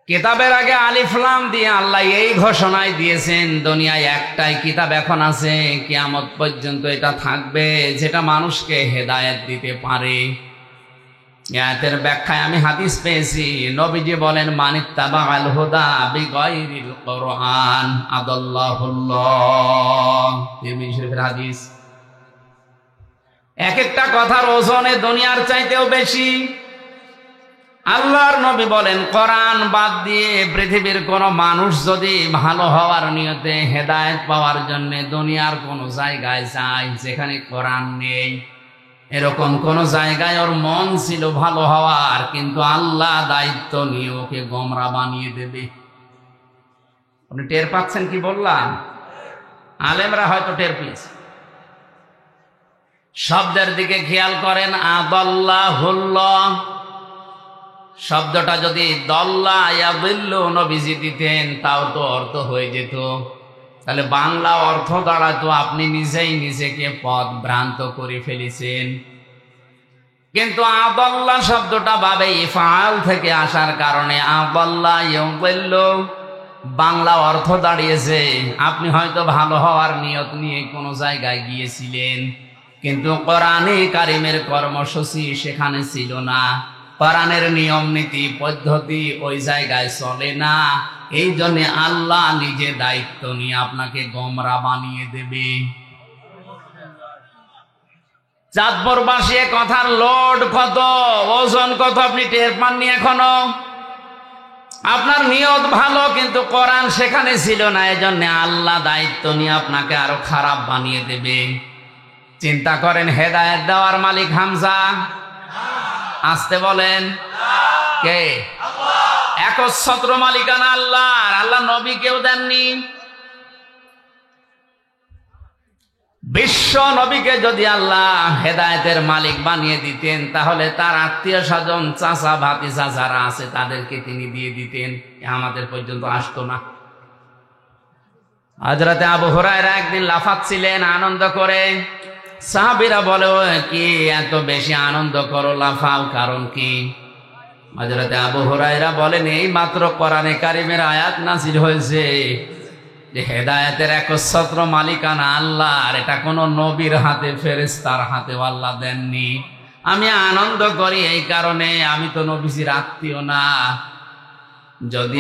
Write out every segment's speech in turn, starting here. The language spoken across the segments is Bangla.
কিতাবের আগে আলিফ লাম দিয়ে আল্লাহ এই ঘোষণাই দিয়েছেন, দুনিয়ায় একটাই কিতাব এখন আছে, কিয়ামত পর্যন্ত এটা থাকবে, যেটা মানুষকে হেদায়েত দিতে পারে। আয়াতের ব্যাখ্যায় আমি হাদিস পেয়েছি, নবীজি বলেন, মানিত্তাবাআল হুদা বিগাইরিল কুরআন আদাল্লাহুল্লাহ। তিরমিজি শরীফের হাদিস। এক একটা কথার ওজনে দুনিয়ার চাইতেও বেশি। আল্লাহর নবী বলেন, কোরআন বাদ দিয়ে পৃথিবীর কোন মানুষ যদি ভালো হওয়ার নিয়তে হেদায়েত পাওয়ার জন্য দুনিয়ার কোন জায়গায় যায় যেখানে কোরআন নেই, এরকম কোন জায়গায় ওর মন ছিল ভালো হওয়ার, কিন্তু আল্লাহ দায়িত্ব নিয়ে ওকে গোমরা বানিয়ে দেবে। আপনি টের পাচ্ছেন কি বললাম? আলেমরা হয়তো টের পেয়েছে। শব্দের দিকে খেয়াল করেন, আদাল্লাহুল্লাহ শব্দটা যদি দল্লা ইয়াদিল্লু নবীজি দিতেন তাও তো অর্থ হয়ে যেত, তাহলে বাংলা অর্থ দাঁড়াতো আপনি নিজেই নিজেকে পথ ভ্রান্ত করে ফেলেছেন। কিন্তু আদাল্লাহ শব্দটা বাবে ইফআল থেকে আসার কারণে আদাল্লা ইয়াদিল্লু বাংলা অর্থ দাঁড়িয়েছে আপনি হয়তো ভালো হওয়ার নিয়ত নিয়ে কোনো জায়গায় গিয়েছিলেন, কিন্তু কোরআনে কারিমের কর্মসূচি সেখানে ছিল না, কোরআনের নিয়ম নীতি পদ্ধতি ওই জায়গায় চলে না। এই জন্য আল্লাহ নিজে দায়িত্ব নিয়ে আপনাকে গোমরা বানিয়ে দেবে। চাঁদপুরবাসী কথার লোড কত, ওজন কত আপনি টের পাননি এখনো। আপনার নিয়ত ভালো, কিন্তু কোরআন সেখানে ছিল না, এজন্য আল্লাহ দায়িত্ব নিয়ে আপনাকে আরো খারাপ বানিয়ে দেবে। চিন্তা করেন, হেদায়েত দেওয়ার মালিক হামজা? আসতে বলেন, কে? একচ্ছত্র মালিকানা আল্লাহ। আল্লাহ নবী কেউ দেননি। বিশ্ব নবীকে যদি আল্লাহ হেদায়েতের মালিক বানিয়ে দিতেন, তাহলে তার আত্মীয় স্বজন চাচা ভাতিজা যারা আছে তাদেরকে তিনি দিয়ে দিতেন, আমাদের পর্যন্ত আসতো না। হযরতে আবু হুরায়রা একদিন লাফাচ্ছিলেন আনন্দ করে। সাহাবীরা বলে, কি এত বেশি আনন্দ করো, লাফাও, কারণ কি? হযরতে আবু হুরায়রা বলেন, এই মাত্র কোরআনে কারিমের আয়াত নাযিল হয়েছে যে হেদায়েতের একচ্ছত্র মালিকানা আল্লাহ, আর এটা কোন নবীর হাতে ফেরেশতার হাতেও আল্লাহ দেননি। আমি আনন্দ করি এই কারণে, আমি তো নবীজির আত্মীয় না। যদি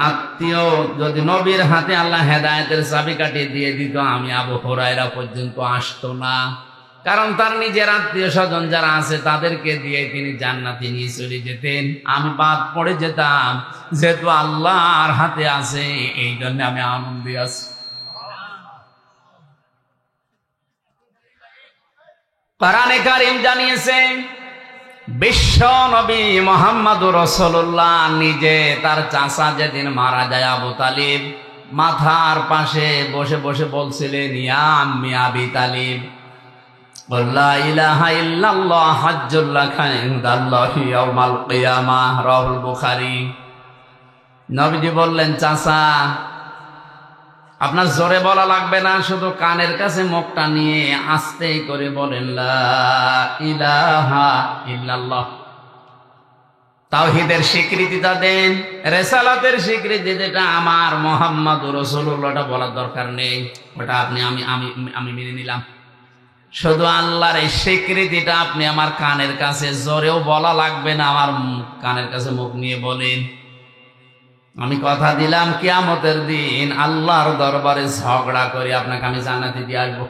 আত্মীয়, যদি নবীর হাতে আল্লাহ হেদায়েতের চাবিকাঠি দিয়ে দিত, আমি আবু হুরায়রা পর্যন্ত আসতো না, কারণ তার নিজের আত্মীয় স্বজন যারা আছে তাদেরকে দিয়ে তিনি জান্নাতে নিয়ে চলে যেতেন, আমি বাদ পড়ে যেতাম। যেহেতু আল্লাহর হাতে আছে, এই জন্য আমি আনন্দে আছি। কোরআনে কারীম জানিয়েছে, বিশ্ব নবী মুহাম্মদুর রাসূলুল্লাহ নিজে তার চাচা যেদিন মারা যায় আবু তালিব, মাথার পাশে বসে বসে বলছিলেন, ইয়া আম্মি আবি তালিব, লা ইলাহা ইল্লাল্লাহ হাজ্জুল লাকা ইনদাল্লাহি ইয়াউমাল কিয়ামাহ, রাহুল বুখারী। নবীজি বললেন, চাচা আপনার জোরে বলা লাগবে না, শুধু কানের কাছে মুখটা নিয়ে আস্তে করে বলেন, লা ইলাহা ইল্লাল্লাহ। তাওহীদের স্বীকৃতিটা দেন, রিসালাতের স্বীকৃতি যেটা আমার মুহাম্মদুর রাসূলুল্লাহটা বলার দরকার নেই, ওটা আপনি আমি মেনে নিলাম। শুধু আল্লাহর এই স্বীকৃতিটা আপনি আমার কানের কাছে, জোরেও বলা লাগবে না, আমার কানের কাছে মুখ নিয়ে বলেন। আমি কথা দিলাম কিয়ামতের দিন আল্লাহর দরবারে ঝগড়া করে আপনাকে আমি জান্নাতে দিয়ে আসবো।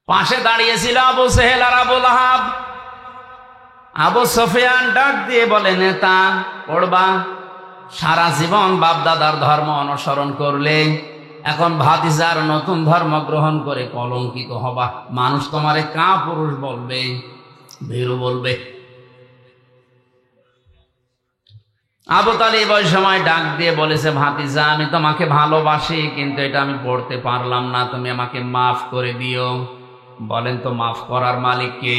পাশে দাঁড়িয়েছিল আবু সেহেল আর আবু লাহাব। আবু সুফিয়ান ডাক দিয়ে বলে, নেতা পড়বা, সারা জীবন বাপ দাদার ধর্ম অনুসরণ করলে এখন ভাতিজার নতুন ধর্ম গ্রহণ করে কলঙ্কিত হবা, মানুষ তোমারে কাপুরুষ বলবে, ভীরু বলবে। আবু তালিব ওই সময় ডাক দিয়ে বলেছে, ভাতিজা আমি তোমাকে ভালোবাসি, কিন্তু এটা আমি পড়তে পারলাম না, তুমি আমাকে মাফ করে দিও। বলেন তো মাফ করার মালিক কে?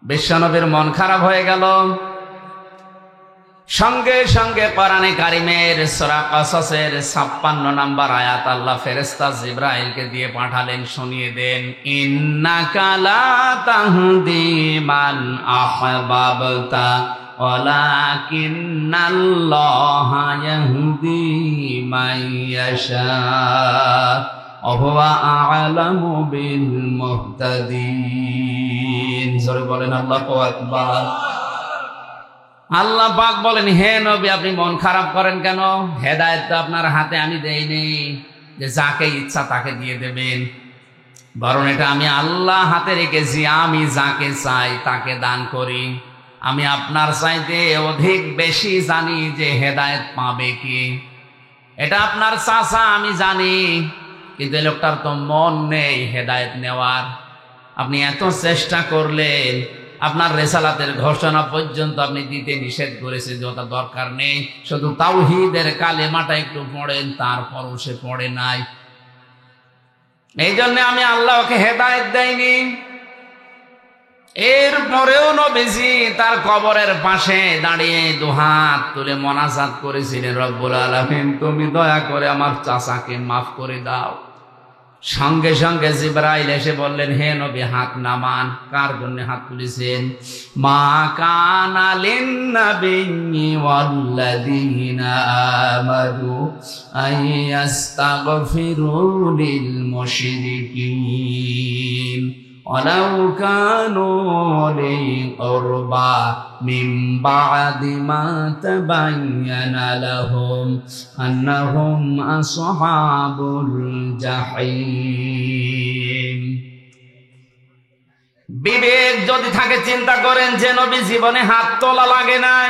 বিশ্বনবীর মন খারাপ হয়ে গেল। সঙ্গে সঙ্গে কোরআনে কারিমের সূরা কাসাসের 56 নম্বর আয়াত আল্লাহ ফেরেশতা জিবরাইলকে দিয়ে পাঠালেন, শুনিয়ে দেন, ইন্নাকা লা তাহদি মান আহবাবতা ওয়ালাকিন্নাল্লাহা ইয়াহদি মান ইয়াশা ওয়া হুয়া আ'লামু বিল মুহতাদিন। জোরে বলেন আল্লাহু আকবার। আল্লাহ পাক বলেন, হে নবী আপনি মন খারাপ করেন কেন? হেদায়েত তো আপনার হাতে আমি দেইনি যে যাকে ইচ্ছা তাকে দিয়ে দেবেন, বরং এটা আমি আল্লাহ হাতে রেখেছি। আমি যাকে চাই তাকে দান করি। আমি আপনার চাইতে অধিক বেশি জানি যে হেদায়েত পাবে কি। এটা আপনার চাচা আমি জানি, কিন্তু এই লোকটার তো মন নেই হেদায়েত নেওয়ার। আপনি এত চেষ্টা করলেন, আপনার রেসালাতের ঘোষণা পর্যন্ত আপনি দিতে নিষেধ করেছেন, যেটা দরকার নেই। শুধু তাওহীদের কালেমাটা একটু পড়েন, তারপরও সে পড়ে নাই। এই জন্য আমি আল্লাহকে হেদায়েত দেইনি। এরপরেও নবীজি তার কবরের পাশে দাঁড়িয়ে দুহাত তুলে মোনাজাত করেছিলেন, রব্বুল আলামিন তুমি দয়া করে আমার চাচাকে মাফ করে দাও। সঙ্গে সঙ্গে জিবরাইল এসে বললেন, হে নবী হাত নামান। কার জন্য হাত তুলেছেন? মা কানা লিন-নাবিয়্যি ওয়াল্লাযীনা আমানু আইয়াস্তাগফিরু লিল মুশরিকিন ওয়ালাউ কানু উলি কুরবা মিন বা'দি মা তাবায়্যানা লাহুম আন্নাহুম আসহাবুল জাহিম। বিবেক যদি থাকে চিন্তা করেন যে নবী জীবনে হাত তোলা লাগে নাই,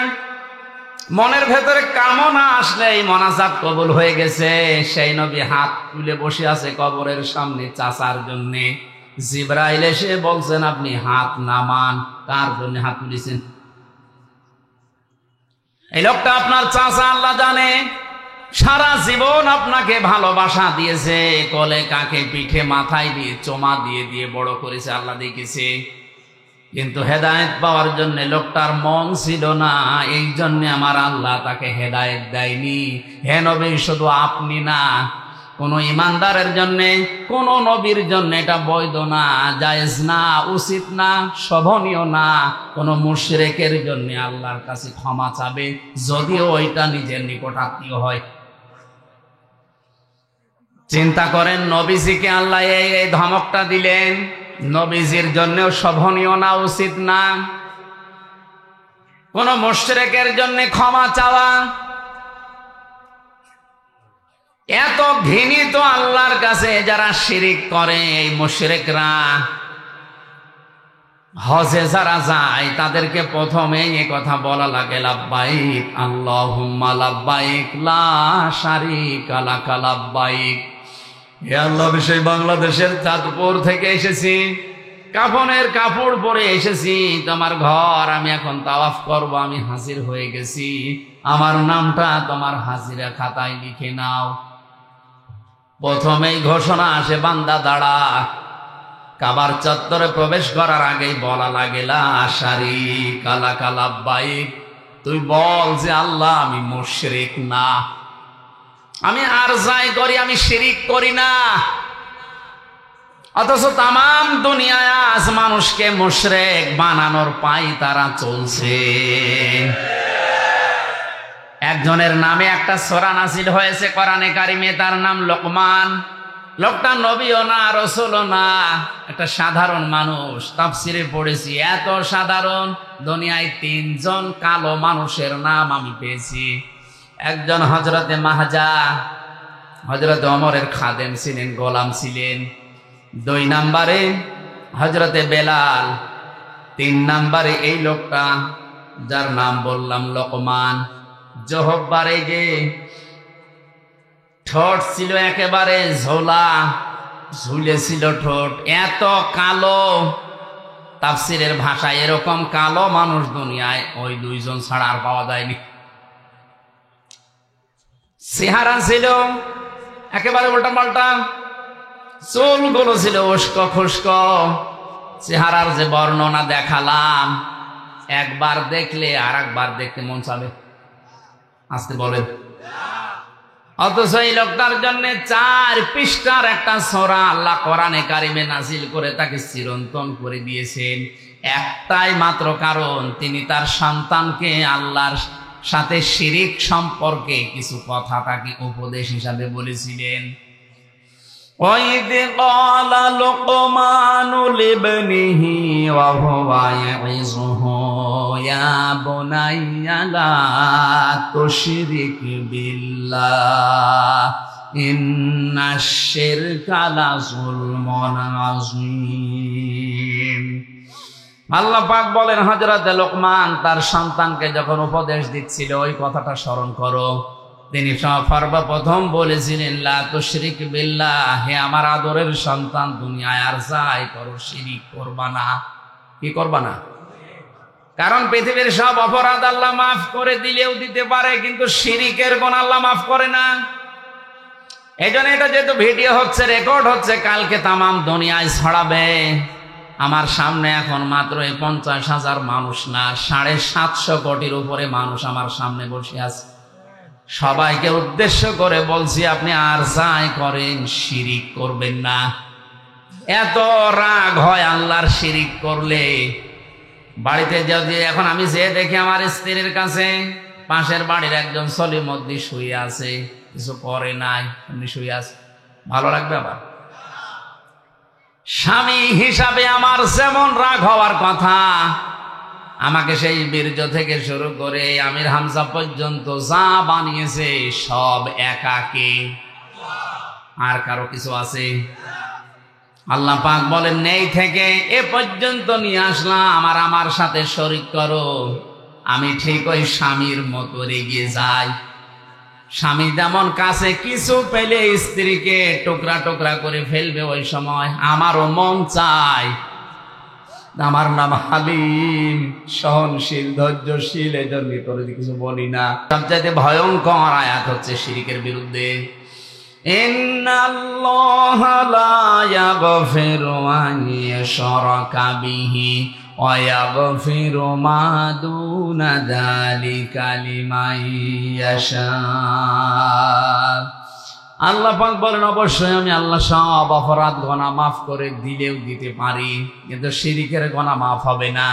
মনের ভেতরে কামনা আসলে এই মোনাজাত কবুল হয়ে গেছে। সেই নবী হাত তুলে বসে আছে কবরের সামনে চাচার জন্য। জিবরাইল এসে বলছেন আপনি হাত নামান। কার জন্য হাত তুলেছেন? এই লোকটা আপনার চাচা, আল্লাহ জানে। সারা জীবন আপনাকে ভালোবাসা দিয়েছে, কোলে কাকে পিঠে মাথায় দিয়ে চোমা দিয়ে দিয়ে বড় করেছে, আল্লাহ দেখেছে। কিন্তু হেদায়েত পাওয়ার জন্য লোকটার মন ছিল না, এই জন্য আমার আল্লাহ তাকে হেদায়েত দেয়নি। হে নবী, শুধু আপনি না, কোন ইমানদারের জন্য, কোন নবীর জন্য এটা বৈধ না, জায়েজ না, উচিত না, শোভনীয় না। কোন মুশরিকের জন্য আল্লাহর কাছে ক্ষমা চাবে, যদিও ওইটা নিজের নিকট আত্মীয় হয়। চিন্তা করেন, নবীজিকে আল্লাহ এই ধমকটা দিলেন, নবীজির জন্যও শোভনীয় না, উচিত না কোন মুশরিকের জন্য ক্ষমা চাওয়া। এত ঘৃণিত আল্লাহর কাছে যারা শিরিক করে, এই মুশরিকরা, হজে যারা যায় তাদেরকে প্রথমে এই কথা বলা লাগে, লাব্বাইক আল্লাহুম্মা লাব্বাইক লা শারীকা লাকা লাব্বাইক। হে আল্লাহ, সেই বাংলাদেশের চাঁদপুর থেকে এসেছি, কাফনের কাপড় পরে এসেছি তোমার ঘর, আমি এখন তাওয়াফ করব, আমি হাজির হয়ে গেছি, আমার নামটা তোমার হাজিরা খাতায় লিখে নাও। প্রথমেই ঘোষণা আসে, বান্দা দাঁড়া। কাবার চত্বরে প্রবেশ করার আগেই বলা লাগে, লা শারীকা লাকা লাব্বাইক। তুই বল যে আল্লাহ আমি মুশরিক না, আমি আর যাই করি আমি শিরিক করি না। অথচ তামাম দুনিয়ায় আজ মানুষকে মুশরিক বানানোর পাই তারা চলছে। একজনের নামে একটা সূরা নাযিল হয়েছে কোরআনে কারিমে, তার নাম লোকমান। লোকটা নবীও না, রাসূলও না, একটা সাধারণ মানুষ। তাফসিরে পড়েছি, এত সাধারণ দুনিয়ায় 3 জন কালো মানুষের নাম আমি পেয়েছি। একজন হযরতে মাহজা, হযরতে ওমরের খাদেম ছিলেন, গোলাম ছিলেন। 2 নম্বরে হযরতে বেলাল। 3 নম্বরে এই লোকটা যার নাম বললাম লোকমান। জহব্বারে যে ঠোঁট ছিল একেবারে ঝোলা, ঝুলেছিল ঠোঁট, এত কালো। তাফসিরের ভাষায় এরকম কালো মানুষ দুনিয়ায় ওই 2 জন ছাড়া আর পাওয়া যায়নি। চেহারা ছিল একেবারে উল্টা পাল্টা, চুলগুলো ছিল উস্কো খুস্কো। চেহারার যে বর্ণনা দেখালাম, একবার দেখলে আর একবার দেখতে মন চাবে। আসতে বলেন। অথচ এই লোকটার জন্য 4 পৃষ্ঠার একটা সূরা আল্লাহ কোরআনে কারিমে নাজিল করে তাকে চিরন্তন করে দিয়েছেন। একটাই মাত্র কারণ, তিনি তার সন্তানকে আল্লাহর সাথে শিরিক সম্পর্কে কিছু কথা তাকে উপদেশ হিসাবে বলেছিলেন। وَإِذْ قَالَ لُقْمَانُ لِابْنِهِ وَهُوَ يَعِظُهُ يَا بُنَيَّ لَا تُشْرِكْ بِاللَّهِ إِنَّ الشِّرْكَ لَظُلْمٌ عَظِيمٌ। আল্লাহ পাক বলেন, হযরত লোকমান তার সন্তানকে যখন উপদেশ দিচ্ছিল ওই কথাটা স্মরণ করো। তিনি সর্বপ্রথম বলেছিলেন, লা তুশরিক বিল্লাহ, হে আমার আদরের সন্তান, দুনিয়ায় আর যাই করো শিরিক করবা না। কি করবা না? কারণ পৃথিবীর সব অপরাধ আল্লাহ মাফ করে দিলেও দিতে পারে, কিন্তু শিরিকের গুনাহ আল্লাহ মাফ করে না। এই জন্য এটা যেহেতু ভিডিও হচ্ছে, রেকর্ড হচ্ছে, কালকে তামাম দুনিয়ায় ছড়াবে। আমার সামনে এখন মাত্র 50,000 মানুষ না, 750 কোটির উপরে মানুষ আমার সামনে বসে আছে। সবাইকে উদ্দেশ্য করে বলছি, আপনি আর যাই করেন শিরিক করবেন না। এত রাগ হয় আল্লাহর শিরিক করলে। বাড়িতে যদি এখন আমি যে দেখি আমার স্ত্রীর কাছে পাশের বাড়ির একজন সলিমদ্দি শুয়ে আছে, কিছু করে নাই, এমনি শুয়ে আছে, ভালো লাগবে? আবার স্বামী হিসাবে আমার যেমন রাগ হওয়ার কথা, আমাকে সেই বীর্য থেকে শুরু করে আমির হামজা পর্যন্ত যা বানিয়েছে সব একাকে, আর কারো কিছু আছে? আল্লাহ পাক বলেন, নেই থেকে এ পর্যন্ত নিয়ে আসলাম, আর আমার সাথে শরীক করো। আমি ঠিক ওই স্বামীর মতো রেগে যাই। স্বামী যেমন কাছে কিছু পেলে স্ত্রীকে টুকরা টুকরা করে ফেলবে, ওই সময় আমারও মন চায়। আমার নাম হালিম, সহনশীল, ধৈর্যশীল, এজন্য তোরে কিছু বলি না। সবচাইতে ভয়ঙ্কর আয়াত হচ্ছে শিরিকের বিরুদ্ধে। ইন্নাল্লাহা লা ইয়াগফিরু আন ইউশরাকা বিহি ওয়া ইয়াগফিরু মা দুনা যালিকা লিমান ইয়াশা। আল্লাহ পাক বলেন, অবশ্যই আমি আল্লাহ সব অপরাধ গুনাহ মাফ করে দিলেও দিতে পারি, কিন্তু শিরিকের গুনাহ মাফ হবে না।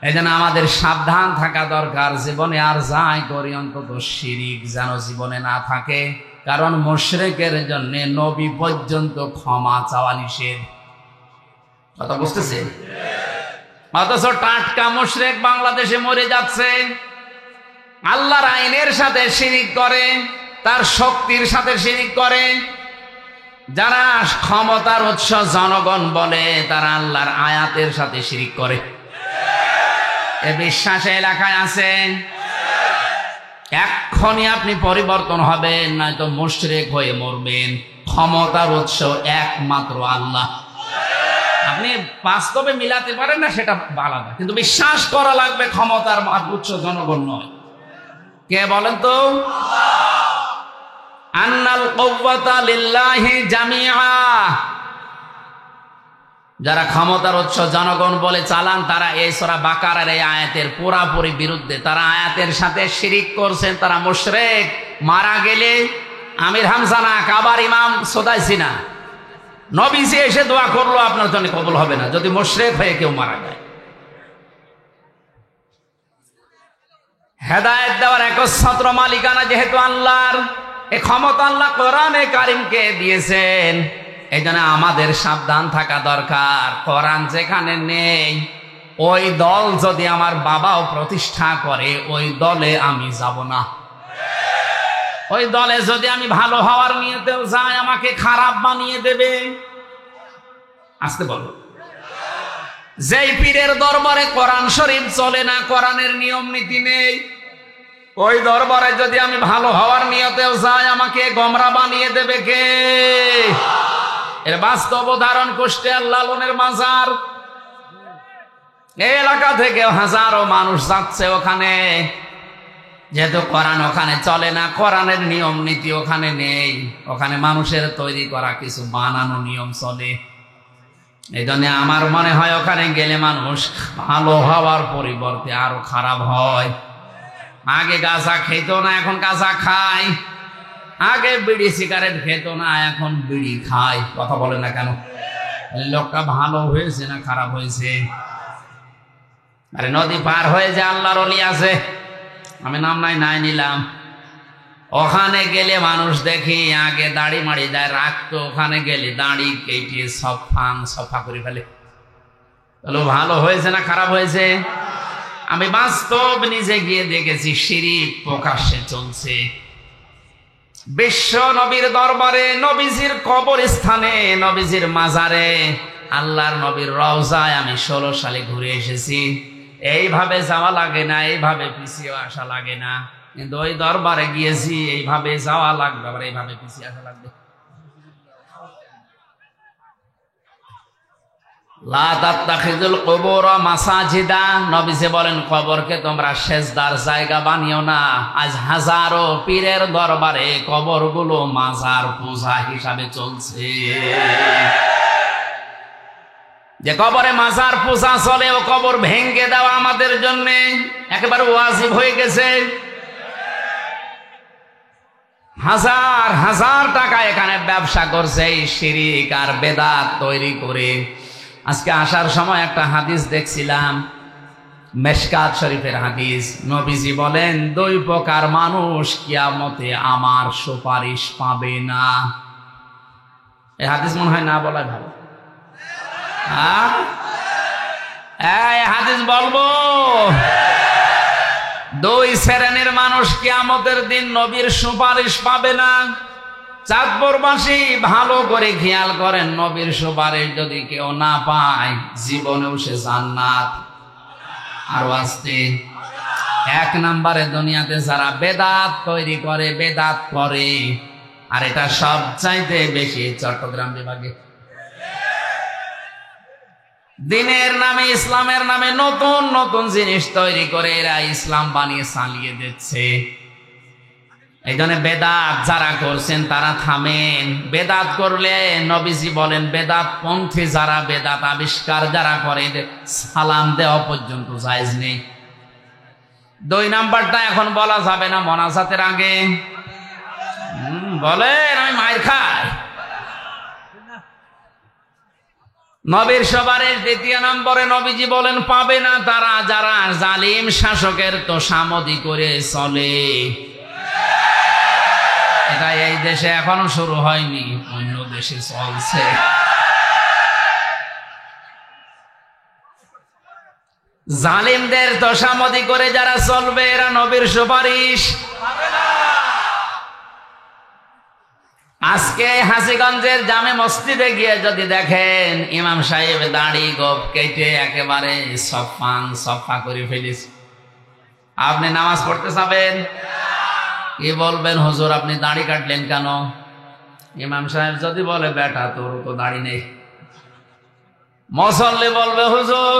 এজন্য আমাদের সাবধান থাকা দরকার। জীবনে আর যাই করি অন্তত শিরিক যেন জীবনে না থাকে। কারণ মুশরিকের জন্য নবী পর্যন্ত ক্ষমা চাওয়া নিষেধ। কথা বুঝতেছেন? অথচ টাটকা মুশরিক বাংলাদেশে মরে যাচ্ছে, আল্লাহর আইনের সাথে শিরিক করে, তার শক্তির সাথে শিরিক করে। যারা ক্ষমতার উৎস জনগণ বলে, তারা আল্লাহর আয়াতের সাথে শিরিক করে। এ বিশ্বাস এলাকায় আছে? এক্ষুনি আপনি পরিবর্তন হবেন, নয়তো মুশরিক হয়ে মরবেন। ক্ষমতার উৎস একমাত্র আল্লাহ। আপনি বাস্তবে মিলাতে পারেন না, সেটা আলাদা, কিন্তু বিশ্বাস করা লাগবে ক্ষমতার উৎস জনগণ নয়। কে বলেন তো? আন্নাল কুওয়াতা লিল্লাহি জামিআ। যারা ক্ষমতার উৎস জনগণ বলে চালান, তারা এই সূরা বাকারার এই আয়াতের পুরাপুরি বিরুদ্ধে। তারা আয়াতের সাথে শিরিক করছেন, তারা মুশরিক। মারা গেলে আমির হামজা না, কাবার ইমাম সোদাইছি না, নবীজি এসে দোয়া করলো আপনার জন্য কবুল হবে না যদি মুশরিক হয়ে কেউ মারা যায়। হেদায়েত দেওয়ার একচ্ছত্র মালিকানা যেহেতু আল্লাহর, এই ক্ষমতা আল্লাহ কোরআনে কারিমকে দিয়েছেন। এই জন্য আমাদের সাবধান থাকা দরকার। কোরআন যেখানে নেই, ওই দল যদি আমার বাবাও প্রতিষ্ঠা করে, ওই দলে আমি যাব না। ওই দলে যদি আমি ভালো হওয়ার নিয়তেও যাই, আমাকে খারাপ বানিয়ে দেবে। আসতে বলো। যেই পীরের দরবারে কোরআন শরীফ চলে না, কোরআনের নিয়ম নীতি নেই, ওই দরবারে যদি আমি ভালো হওয়ার নিয়তেও যাই, আমাকে গোমরা বানিয়ে দেবে কে? এর বাস্তব উদাহরণ কুষ্টিয়ার লালনের মাজার। এই এলাকা থেকে হাজারো মানুষ যাচ্ছে ওখানে, যেহেতু কোরআন ওখানে চলে না, কোরআনের নিয়ম নীতি ওখানে নেই, ওখানে মানুষের তৈরি করা কিছু বানানো নিয়ম চলে। এই জন্য আমার মনে হয় ওখানে গেলে মানুষ ভালো হওয়ার পরিবর্তে আরো খারাপ হয়। আগে গাঁজা খেত না, এখন গাঁজা খায়। আগে বিড়ি সিগারেট খেত না, এখন বিড়ি খায়। কথা বলে না কেন? লোকটা ভালো হয়েছে না খারাপ হয়েছে? আরে নদী পার হয়ে যে আল্লাহর ওলি আছে, আমি নাম নাই নিলাম, ওখানে গেলে মানুষ দেখি আগে দাড়ি মাড়ি দেয় রাখতো, ওখানে গেলে দাড়ি কেটে সফা করে ফেলে। তাহলে ভালো হয়েছে না খারাপ হয়েছে? আমি বাস্তব নিজে গিয়ে দেখেছি, শিরিক প্রকাশ্যে চলছে। বিশ্ব নবীর দরবারে, নবীজির কবরস্থানে, নবীজির মাজারে, আল্লাহর নবীর রওজায় আমি 16 সালে ঘুরে এসেছি। এইভাবে যাওয়া লাগে না, এইভাবে পিছিয়ে আসা লাগে না, কিন্তু ওই দরবারে গিয়েছি, এইভাবে যাওয়া লাগবে, আবার এইভাবে পিছিয়ে আসা লাগবে। লা তাত্তাখিযুল কুবুর মাসাজিদা, নবীজি বলেন কবরকে তোমরা সেজদার জায়গা বানিও না। আজ হাজারো পীরের দরবারে কবরগুলো মাজার পূজা হিসাবে চলছে। যে কবরে মাজার পূজা চলে, ও কবর ভেঙে দেওয়া আমাদের জন্য একেবারে ওয়াজিব হয়ে গেছে। হাজার হাজার টাকা এখানে ব্যবসা করছে এই শিরিক আর বেদাত তৈরি করে। আজকে আসার সময় একটা হাদিস দেখছিলাম, মেশকাত শরীফের হাদিস। নবীজি বলেন 2 প্রকার মানুষ কিয়ামতে আমার সুপারিশ পাবে না। এই হাদিস মনে হয় না বলাই ভালো। এই হাদিস বলবো, 2 শ্রেণীর মানুষ কিয়ামতের দিন নবীর সুপারিশ পাবে না। চাঁদপুরবাসী ভালো করে খেয়াল করেন, নবীর সুপারিশ যদি কেউ না পায়, জীবনেও সে জান্নাত। আরো আসতে 1 নম্বরে দুনিয়াতে যারা বেদাত তৈরি করে, বেদাত করে, আর এটা সবচাইতে বেশি চট্টগ্রাম বিভাগে। দিনের নামে, ইসলামের নামে নতুন নতুন জিনিস তৈরি করে এরা ইসলাম বানিয়ে চালিয়ে দিচ্ছে। এই জন্য বেদাত যারা করছেন তারা থামেন। বেদাত করলে নবীজি বলেন বেদাত পন্থী যারা, বেদাত আবিষ্কার যারা করে, সালাম দেওয়া পর্যন্ত জায়েজ নেই। 2 নাম্বারটা এখন বলা যাবে না মোনাজাতের আগে। বলেন আমি মায়ের খাই। নবীর সুপারিশ 2 নম্বরে নবীজি বলেন পাবে না তারা যারা জালিম শাসকের তোষামদি করে চলে। এটা এই দেশে এখনো শুরু হয়নি, অন্য দেশে চলছে। জালিমদের তোষামদি করে যারা চলবে, এরা নবীর সুপারিশ পাবে না। আজকে হাসিগঞ্জের জামে মসজিদে গিয়ে যদি দেখেন, ইমাম সাহেব দাড়ি গোপ কেটে একেবারে সফা করে ফেলিস, আপনি নামাজ পড়তে যাবেন, কি বলবেন? হুজুর আপনি দাড়ি কাটলেন কেন? ইমাম সাহেব যদি বলে বেটা তোর তো দাড়ি নেই, মুসল্লি বলবে হুজুর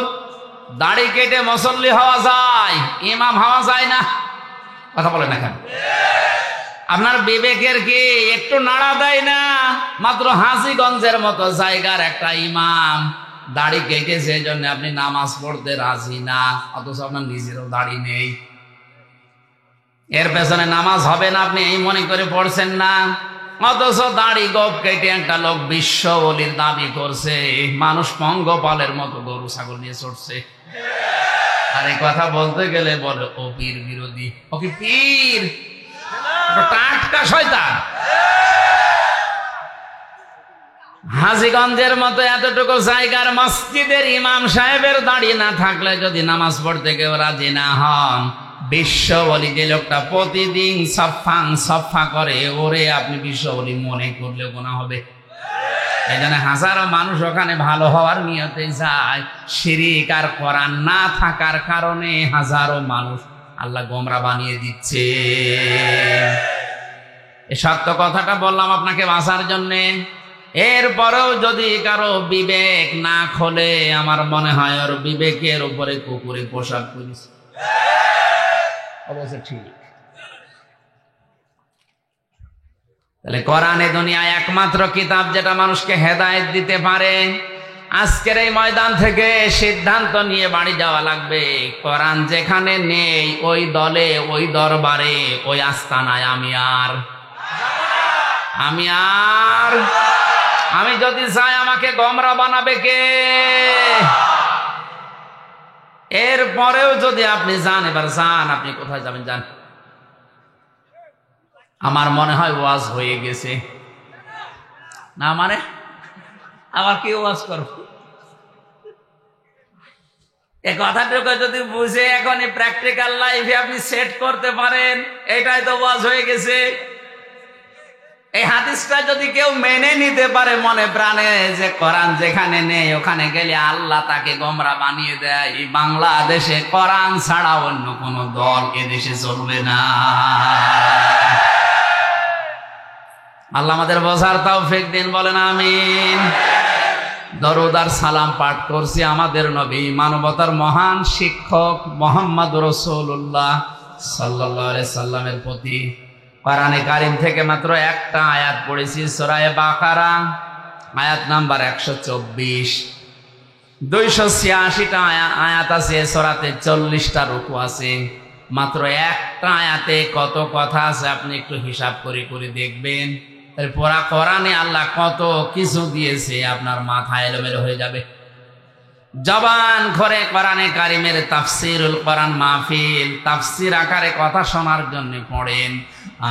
দাড়ি কেটে মুসল্লি হওয়া যায়, ইমাম হওয়া যায় না। কথা বলে না কেন? আপনার বিবেকের কি একটু নাড়া দেয় না? মাত্র হাসিগঞ্জের মতো জায়গার একটা ইমাম দাড়ি কেটেছে, এই জন্য আপনি নামাজ পড়তে রাজি না, অথচ আপনার নিজেরও দাড়ি নেই। এর পেছনে নামাজ হবে না আপনি এই মনে করে পড়ছেন না, অথচ দাড়ি গোপ কেটে একটা লোক বিশ্ব ওলির দাবি করছে, মানুষ পঙ্গপালের মতো গরু ছাগল নিয়ে চড়ছে। আর এই কথা বলতে গেলে বলে ও পীর বিরোধী। ও কি পীর? টাটকা শয়তান। হাজীগঞ্জের মতো এতটুকু জায়গার মসজিদের ইমাম সাহেবের দাড়ি না থাকলে যদি নামাজ পড়তে কেউ রাজি না হন, বিশ্ব ওলি যে লোকটা প্রতিদিন সফা করে, ওরে আপনি বিশ্ব ওলি মনে করলে গুনাহ হবে। এই জন্য হাজারো মানুষ ওখানে ভালো হওয়ার নিয়তে যায়, শিরিক আর কোরআন না থাকার কারণে হাজারো মানুষ আল্লাহ গোমরা বানিয়ে দিচ্ছে। এই সত্য কথাটা বললাম আপনাকে বাঁচার জন্যে। এরপরেও যদি কারো বিবেক না খোলে, আমার মনে হয় ওর বিবেকের উপরে কুকুরে পোশাক করিস। অবশ্য ঠিক। তাহলে কোরআনে দুনিয়ায় একমাত্র কিতাব যেটা মানুষকে হেদায়েত দিতে পারে, আজকের এই ময়দান থেকে সিদ্ধান্ত নিয়ে বাড়ি যাওয়া লাগবে। কোরআন যেখানে নেই ওই দলে, ওই দরবারে, ওই আস্তানায় আমি যদি চাই আমাকে গোমরা বানাবে কে? এরপরেও যদি আপনি যান, এবার যান, আপনি কোথায় যাবেন যান। আমার মনে হয় ওয়াজ হয়ে গেছে না, মানে আবার কি ওয়াজ করব? এই কথাটুকু যদি বুঝে এখনই প্র্যাকটিক্যাল লাইফে আপনি সেট করতে পারেন, এটাই তো ওয়াজ হয়ে গেছে। এই হাদিসটা যদি কেউ মেনে নিতে পারে মনে প্রাণে, যে কোরআন যেখানে নেই ওখানে গেলে আল্লাহ তাকে গোমরা বানিয়ে দেয়, বাংলাদেশে কোরআন ছাড়া অন্য কোন দল এদেশে চলবে না। আল্লাহ আমাদের বোঝার তৌফিক দিন, বলেন আমিন। দরুদ আর সালাম পাঠ করছি আমাদের নবী, মানবতার মহান শিক্ষক মুহাম্মদ রাসূলুল্লাহ সাল্লাল্লাহু আলাইহি সাল্লামের প্রতি। কোরআনে কারীম থেকে মাত্র একটা আয়াত পড়েছি, সূরা বাকারা আয়াত নাম্বার 124। 286টা আয়াত আছে সূরাতে, 40টা রুকু আছে। মাত্র একটা আয়াতে কত কথা আছে আপনি একটু হিসাব করে করে দেখবেন। পুরা কোরআনে আল্লাহ কত কিছু দিয়েছে, আপনার মাথা এলোমেলো হয়ে যাবে। জবান করে কোরআনে কারীমের তাফসীরুল কোরআন মাহফিল, তাফসীর আকারে কথা শোনার জন্য পড়েন।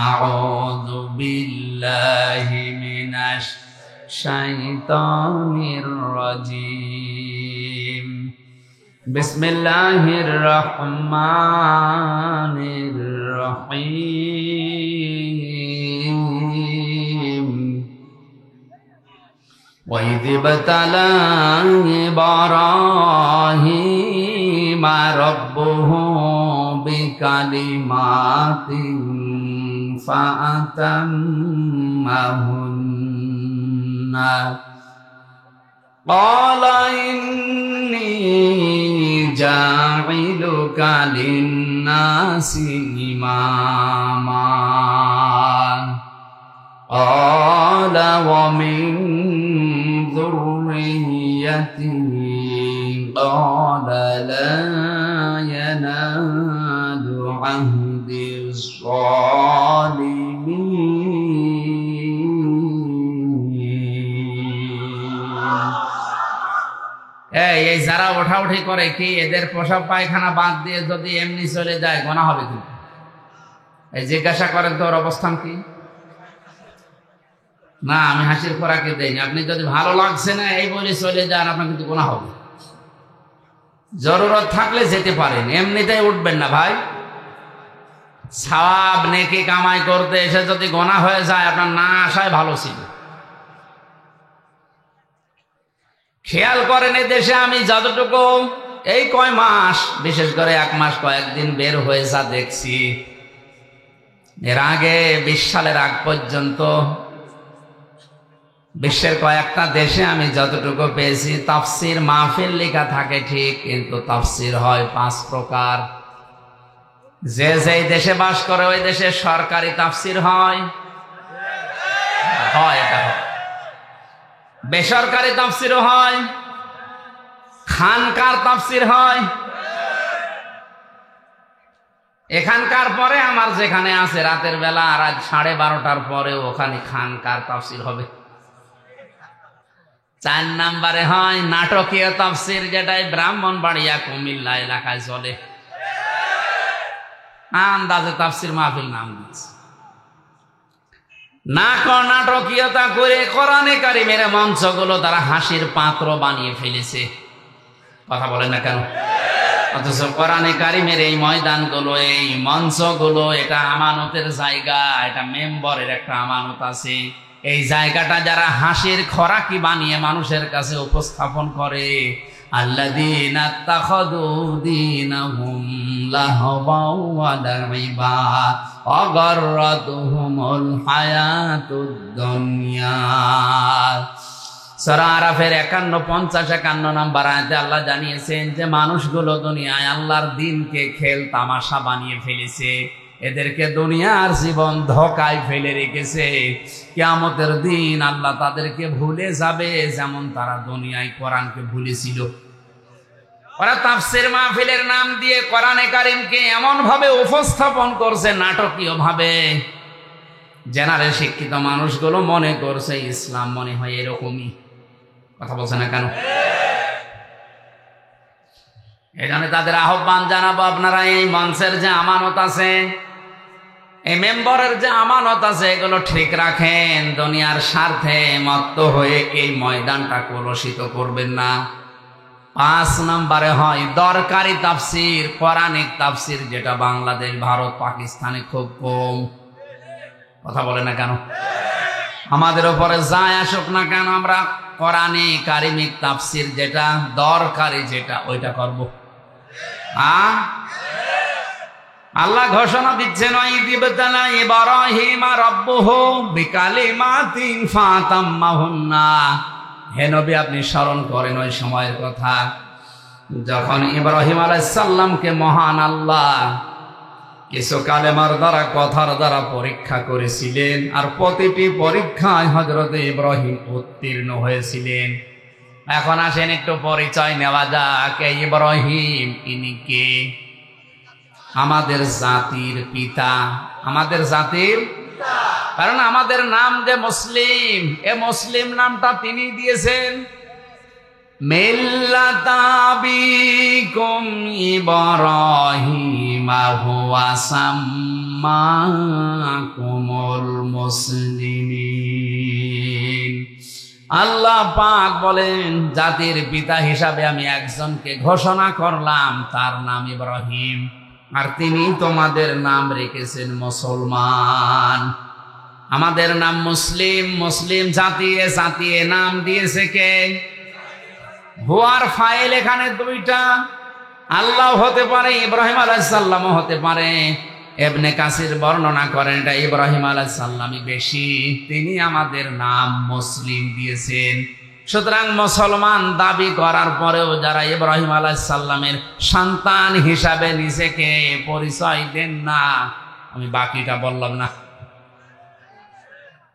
আউযু বিল্লাহি মিনাশ শাইতানির রাজীম। বিসমিল্লাহির রহমানির রহিম। وَإِذِ ابْتَلَى إِبْرَاهِيمَ رَبُّهُ بِكَلِمَاتٍ فَأَتَمَّهُنَّ قَالَ إِنِّي جَاعِلُكَ لِلنَّاسِ إِمَامًا قَالَ وَمِنْ ذُرِّيَّتِهِ قَالَ لَا يَنَالُ عَهْدِ الظَّالِمِينَ। এই যারা ওঠাউঠি করে কি, এদের প্রসাব পায়খানা বাদ দিয়ে যদি এমনি চলে যায় গোনা হবে কি? এই জিজ্ঞাসা করেন তো ওর অবস্থান কি? না, আমি হাসির খোরাকে দেইনি। আপনি যদি ভালো লাগছে না এই বলে চলে যান, আপনার কিন্তু গুনাহ হবে। জরুরত থাকলে যেতে পারেন, এমনিতেই উঠবেন না ভাই। সওয়াব নেকি কামাই করতে এসে যদি গুনাহ হয়ে যায়, আপনার না আসায় ভালো ছিল। খেয়াল করেন, এই দেশে আমি যতটুকু এই কয় মাস, বিশেষ করে 1 মাস কয়েকদিন বের হয়ে যা দেখছি, এর আগে 20 সালের আগ পর্যন্ত বিশ্বের কয়েকটা দেশে আমি যতটুকু পেয়েছি, তাফসীর মাহফিল লেখা থাকে ঠিক, কিন্তু তাফসীর হয় 5 প্রকার। যে যেই দেশে বাস করে ওই দেশে সরকারি তাফসীর হয়, এটা হয়। বেসরকারি তাফসীরও হয়, খানকার তাফসীর হয়। এখানকার পরে আমার যেখানে আছে রাতের বেলা রাত 12:30টার পরে ওখানে খানকার তাফসীর হবে। 4 নম্বরে হয় নাটকীয় তাফসীর, যেটাই ব্রাহ্মণবাড়িয়া কুমিল্লা এলাকায় চলে। আন্দাজে তাফসীর মাহফিল নাম দিচ্ছে। নাটকীয়তা করে কোরআনে কারীমের মঞ্চগুলো তারা হাসির পাত্র বানিয়ে ফেলেছে। কথা বলেন না কেন? অথচ কোরআনে কারীমের এই ময়দানগুলো, এই মঞ্চগুলো, এটা আমানতের জায়গা, এটা মেম্বরের একটা আমানত আছে। এই জায়গাটা যারা হাসির খোরাকি বানিয়ে মানুষের কাছে উপস্থাপন করে, আল্লাযীনা ইত্তাখাযু দীনাহুম লাহওয়া ওয়া লাইবা ওয়া গাররাতুহুমুল হায়াতুদ দুনিয়া। সূরা আরাফের 51, 50, 51 নম্বর আয়াতে আল্লাহ জানিয়েছেন যে মানুষগুলো দুনিয়ায় আল্লাহর দ্বীনকে খেল তামাশা বানিয়ে ফেলেছে। এদেরকে দুনিয়ার জীবন ধোঁকায় ফেলে রেখেছে। কিয়ামতের দিন আল্লাহ তাদেরকে ভুলে যাবে যেমন তারা দুনিয়ায় কোরআনকে ভুলেছিল। ওরা তাফসীর মাহফিলের নাম দিয়ে কোরআনে কারীমকে এমন ভাবে উপস্থাপন করছে নাটকীয় ভাবে, জেনারেল শিক্ষিত মানুষগুলো মনে করছে ইসলাম মনে হয় এরকমই। কথা বলছে না কেন? এই জন্য তাদের আহ্বান জানাবো, আপনারা এই মঞ্চের যে আমানত আছে, এই মেম্বারের যে আমানত আছে, এগুলো ঠিক রাখেন। দুনিয়ার স্বার্থে মত্ত হয়ে এই ময়দানটা কলুষিত করবেন না। 5 নম্বরে হয় দরকারি তাফসির, কোরআনিক তাফসির, যেটা বাংলাদেশ, ভারত, পাকিস্তানে খুব কম। কথা বলে না কেন? আমাদের উপরে যায় আসুক না কেন, আমরা কোরআনে কারিমিক তাফসির যেটা দরকারি, যেটা ওইটা করব। আল্লাহ ঘোষণা দিচ্ছেন, ওয়াইদিবতালা ইব্রাহিম রাব্বুহু বিকালিমাতিন ফাতাম্মাহুন্না। হে নবী, আপনি স্মরণ করেন ওই সময়ের কথা যখন ইব্রাহিম আলাইহিস সালামকে মহান আল্লাহ কিছু কালেমার দ্বারা, কথার দ্বারা পরীক্ষা করেছিলেন, আর প্রতিটি পরীক্ষায় হযরত ইব্রাহিম উত্তীর্ণ হয়েছিলেন। এখন আসেন একটু পরিচয় নেওয়া যাক। ইব্রাহিম ইনি কে? আমাদের জাতির পিতা, আমাদের জাতির, কারণ আমাদের নাম যে মুসলিম, এ মুসলিম নামটা তিনি দিয়েছেন। মিল্লাতা আবিকুম ইব্রাহিম হুয়া সাম্মাকুমুল মুসলিমিন। আল্লাহ পাক বলেন, জাতির পিতা হিসাবে আমি একজনকে ঘোষণা করলাম, তার নাম ইব্রাহিম, আর তিনি তোমাদের নাম রেখেছেন মুসলমান। আমাদের নাম মুসলিম, মুসলিম জাতিয়ে জাতিয়ে নাম দিয়েছে কে? হুয়ার ফাইল এখানে দুইটা, আল্লাহ হতে পারে, ইব্রাহিম আলাইহিস সালামও হতে পারে। ইবনে কাসির বর্ণনা করেন এটা ইব্রাহিম আলাইহিস সালামই বেশি, তিনি আমাদের নাম মুসলিম দিয়েছেন। সুতরাং মুসলমান দাবি করার পরেও যারা ইব্রাহিম আলাইহিস সালামের সন্তান হিসাবে নিজেকে পরিচয় দেন না, আমি বাকিটা বললাম না।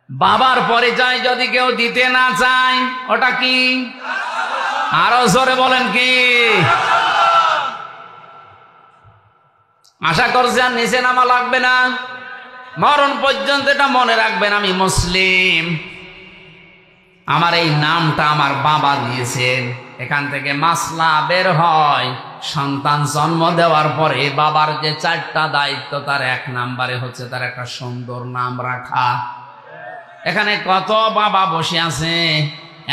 বাবার পরিচয় যদি কেউ দিতে না চায়, ওটা কি? আরো জোরে বলেন কি? আশা করছি আর নিচে নামা লাগবে না, মরণ পর্যন্ত এটা মনে রাখবেন, আমি মুসলিম। আমার এই নামটা আমার বাবা দিয়েছেন। এখান থেকে মাসলা বের হয়, সন্তান জন্ম দেওয়ার পরে বাবার যে 4টা দায়িত্ব, তার 1 নম্বরে হচ্ছে তার একটা সুন্দর নাম রাখা। এখানে কত বাবা বসে আছে,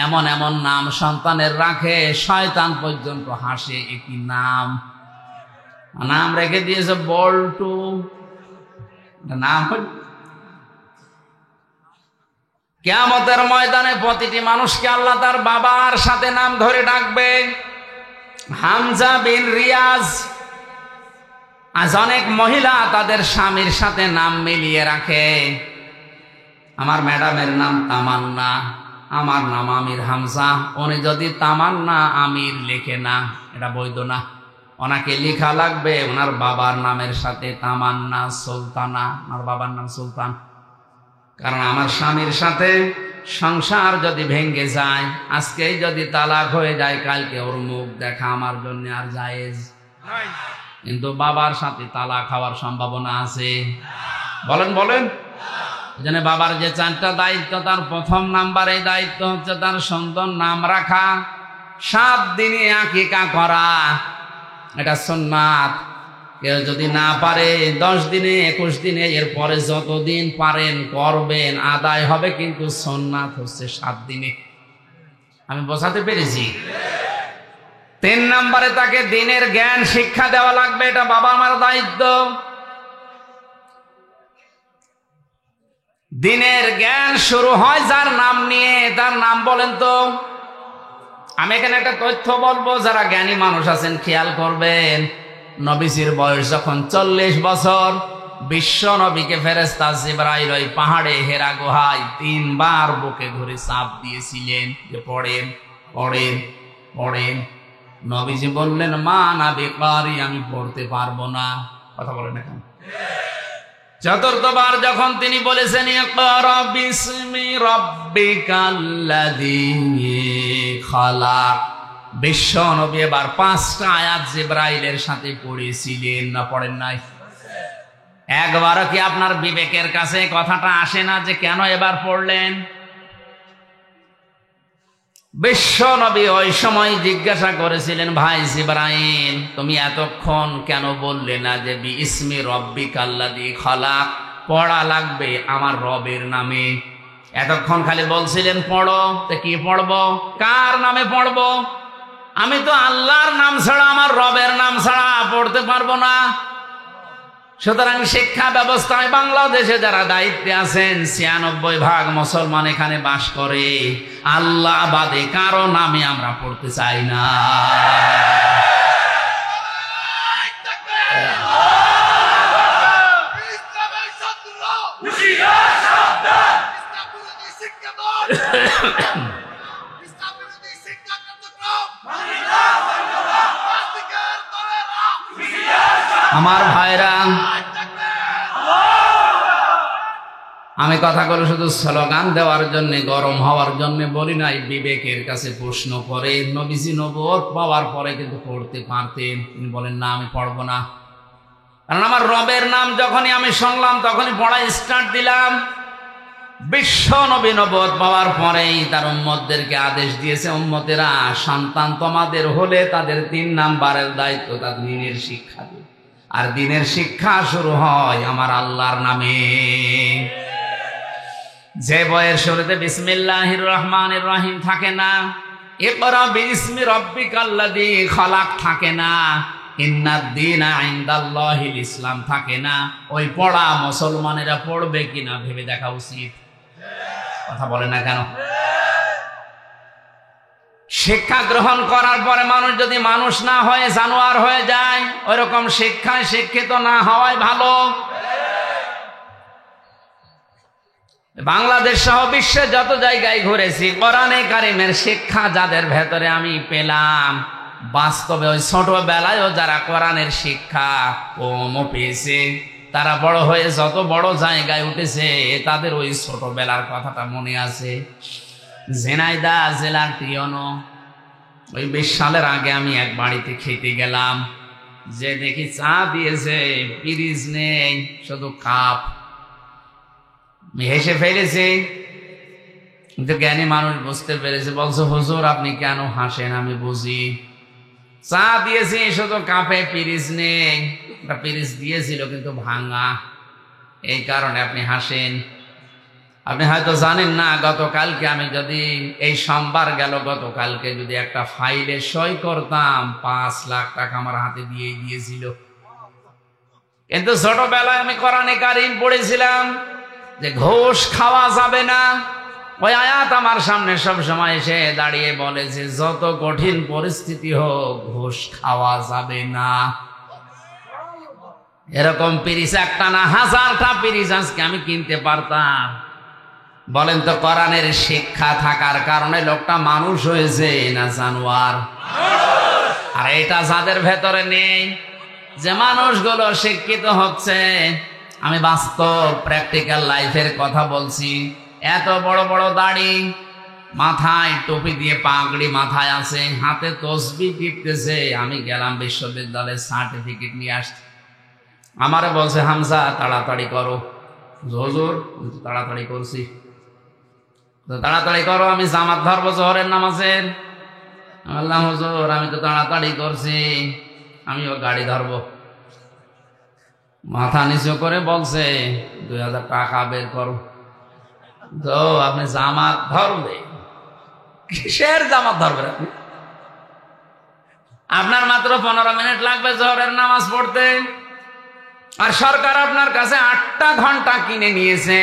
এমন এমন নাম সন্তানের রাখে, শয়তান পর্যন্ত হাসে। একই নাম রেখে দিয়েছে বল্টু, নাম। কিয়ামতের ময়দানে প্রতিটি মানুষকে আল্লাহ তার বাবার সাথে নাম ধরে ডাকবে। হামজা বিন রিয়াজ, আজ অনেক মহিলা তাদের স্বামীর সাথে নাম মিলিয়ে রাখে। আমার ম্যাডামের নাম তামান্না, আমার নাম আমির হামজা। উনি যদি তামান্না আমির লেখে না, এটা বৈধ না। ওনাকে লেখা লাগবে ওনার বাবার নামের সাথে তামান্না সুলতানা, আমার বাবার নাম সুলতান। কারণ আমার স্বামীর সাথে সংসার যদি ভেঙে যায়, আজকেই যদি তালাক হয়ে যায়, কালকে ওর মুখ দেখা আমার জন্য আর জায়েজ। কিন্তু বাবার সাথে তালাক হওয়ার সম্ভাবনা আছে। বলেন বলেন। এজন্য বাবার যে 4টা দায়িত্ব, তার 1 নাম্বারে দায়িত্ব হচ্ছে তার সুন্দর নাম রাখা। 7 দিনে আকিকা করা, এটা সুন্নাত। কেউ যদি না পারে 10 দিনে, 21 দিনে, এরপরে যতদিন পারেন করবেন, আদায় হবে। কিন্তু সুন্নাত হচ্ছে 7 দিনে। আমি বোঝাতে পেরেছি? 3 নম্বরে তাকে দিনের জ্ঞান শিক্ষা দেওয়া লাগবে, এটা বাবা মার দায়িত্ব। দিনের জ্ঞান শুরু হয় যার নাম নিয়ে, তার নাম বলেন তো। আমি এখানে একটা তথ্য বলবো, যারা জ্ঞানী মানুষ আছেন খেয়াল করবেন। নবীজির বয়স যখন 40 বছর, বিশ্ব নবীকে ফেরেশতা জিবরাইল ওই পাহাড়ে হেরা গুহায় 3 বার বুকে ধরে চাপ দিয়েছিলেন যে পড়েন পড়েন পড়েন। নবীজি বললেন, মা না বেকারি, আমি পড়তে পারবো না। কথা বলেন এখন। চতুর্থবার যখন তিনি বলেছেন ইকরা বিসমি রাব্বিকাল্লাযী খালাক, বিশ্ব নবী এবার 5টা আয়াত জিবরাইলের সাথে পড়েছিলেন না পড়েন নাই? একবারও কি আপনার বিবেকের কাছে কথাটা আসে না যে কেন এবার পড়লেন? বিশ্ব নবী ওই সময় জিজ্ঞাসা করেছিলেন, ভাই জিবরাইল, তুমি এতক্ষণ কেন বললে না যে বিইসমি রাব্বিকাল্লাযী খালাক, পড়া লাগবে আমার রবের নামে? এতক্ষণ খালি বলছিলেন পড়ো, তো কি পড়বো, কার নামে পড়বো? আমি তো আল্লাহর নাম ছাড়া, আমার রবের নাম ছাড়া পড়তে পারবো না। সুতরাং শিক্ষা ব্যবস্থায় বাংলাদেশে যারা দায়িত্বে আছেন, 96% মুসলমান এখানে বাস করে, আল্লাহ বাদে কারো নামে আমরা পড়তে চাই না। আমার ভাইরা, আমি কথাগুলো শুধু স্লোগান দেওয়ার জন্য, গরম হওয়ার জন্য বলি নাই, বিবেকের কাছে প্রশ্ন করে। নবীজি নবুয়ত পাওয়ার পরে কিন্তু পড়তে পারতেন, তিনি বলেন না আমি পড়বো না, কারণ আমার রবের নাম যখনই আমি শুনলাম তখনই পড়া স্টার্ট দিলাম। বিশ্ব নবী নবুয়ত পাওয়ার পরেই তার উম্মতদেরকে আদেশ দিয়েছে, উম্মতেরা সন্তান তোমাদের হলে তাদের 3 নাম্বারের দায়িত্ব তাদের দ্বীনের শিক্ষা দিবে, আর দ্বীনের শিক্ষা শুরু হয় আমার আল্লাহর নামে। যে বইয়ের শুরুতে বিসমিল্লাহির রহমানির রহিম থাকে না, ইকরা বিইসমি রাব্বিকাল্লাযী খালাক থাকে না, ইন্নাদ দীনা ইনদাল্লাহিল ইসলাম থাকে না, ওই পড়া মুসলমানেরা পড়বে কিনা ভেবে দেখা উচিত। কথা বলে না কেন? শিক্ষা গ্রহণ করার পরে মানুষ যদি মানুষ না হয়ে জানোয়ার হয়ে যায়, ওইরকম শিক্ষায় শিক্ষিত না হওয়াই ভালো। বাংলাদেশ সহ বিশ্বে যত জায়গায় ঘুরেছি, কোরআনে কারিমের শিক্ষা যাদের ভেতরে আমি পেলাম, বাস্তবে ওই ছোটবেলায়ও যারা কোরআনের শিক্ষা কম পেয়েছে, তারা বড় হয়ে যত বড় জায়গায় উঠেছে, তাদের ওই ছোটবেলার কথাটা মনে আছে। ঝিনাইদহ জেলার টিয়নো, ওই 20 সালের আগে আমি এক বাড়িতে খেতে গেলাম, যে দেখি চা দিয়েছে, পিরিজ নেই, শুধু কাপ। আমি হেসে ফেলেছি, কিন্তু জ্ঞানী মানুষ বুঝতে পেরেছে, বলছে হুজুর আপনি কেন হাসেন? আমি বুঝি, চা দিয়েছি শুধু কাপে, পিরিজ নেই। একটা পিরিজ দিয়েছিল কিন্তু ভাঙা, এই কারণে আপনি হাসেন। আপনি হয়তো জানেন না, গতকালকে আমি যদি, এই সোমবার গেল, গতকালকে যদি একটা ফাইলে সই করতাম, 5 লাখ টাকা আমার হাতে দিয়ে দিয়েছিল। কিন্তু ছোটবেলায় আমি কোরআনে কারীম পড়েছিলাম যে ঘুষ খাওয়া যাবে না। ওই আয়াত আমার সামনে সব সময় এসে দাঁড়িয়ে বলে যে যত কঠিন পরিস্থিতি হোক, ঘুষ খাওয়া যাবে না। এরকম পিরিচ একটা না, 1000টা পিরিচ আজকে আমি কিনতে পারতাম। বলেন তো, কোরআনের শিক্ষা থাকার কারণে লোকটা মানুষ হয়েছে না জানোয়ার? আর এটা যাদের ভেতরে নেই, যে মানুষগুলো শিক্ষিত হচ্ছে, আমি বাস্তব প্র্যাকটিক্যাল লাইফের কথা বলছি। এত বড় বড় দাড়ি, মাথায় টুপি দিয়ে পাগড়ি মাথায় আছে, হাতে তসবিহ টিপতেছে। আমি গেলাম বিশ্ববিদ্যালয়ের সার্টিফিকেট নিয়ে আসছি, আমারে বলছে হামজা তাড়াতাড়ি করো। হুজুর তাড়াতাড়ি করছি, তাড়াতাড়ি করো, আমি জামাত ধরবো জোহরের নামাজের। আল্লাহ হুজুর আমি তো তাড়াতাড়ি করছি, আমিও গাড়ি ধরবো। মাথা নিচু করে বলছে 2000 টাকা বের করো। তো আপনি জামাত ধরবে? কিসের জামাত ধরবেন আপনি? আপনার মাত্র 15 মিনিট লাগবে জোহরের নামাজ পড়তে, আর সরকার আপনার কাছে 8টা ঘন্টা কিনে নিয়েছে।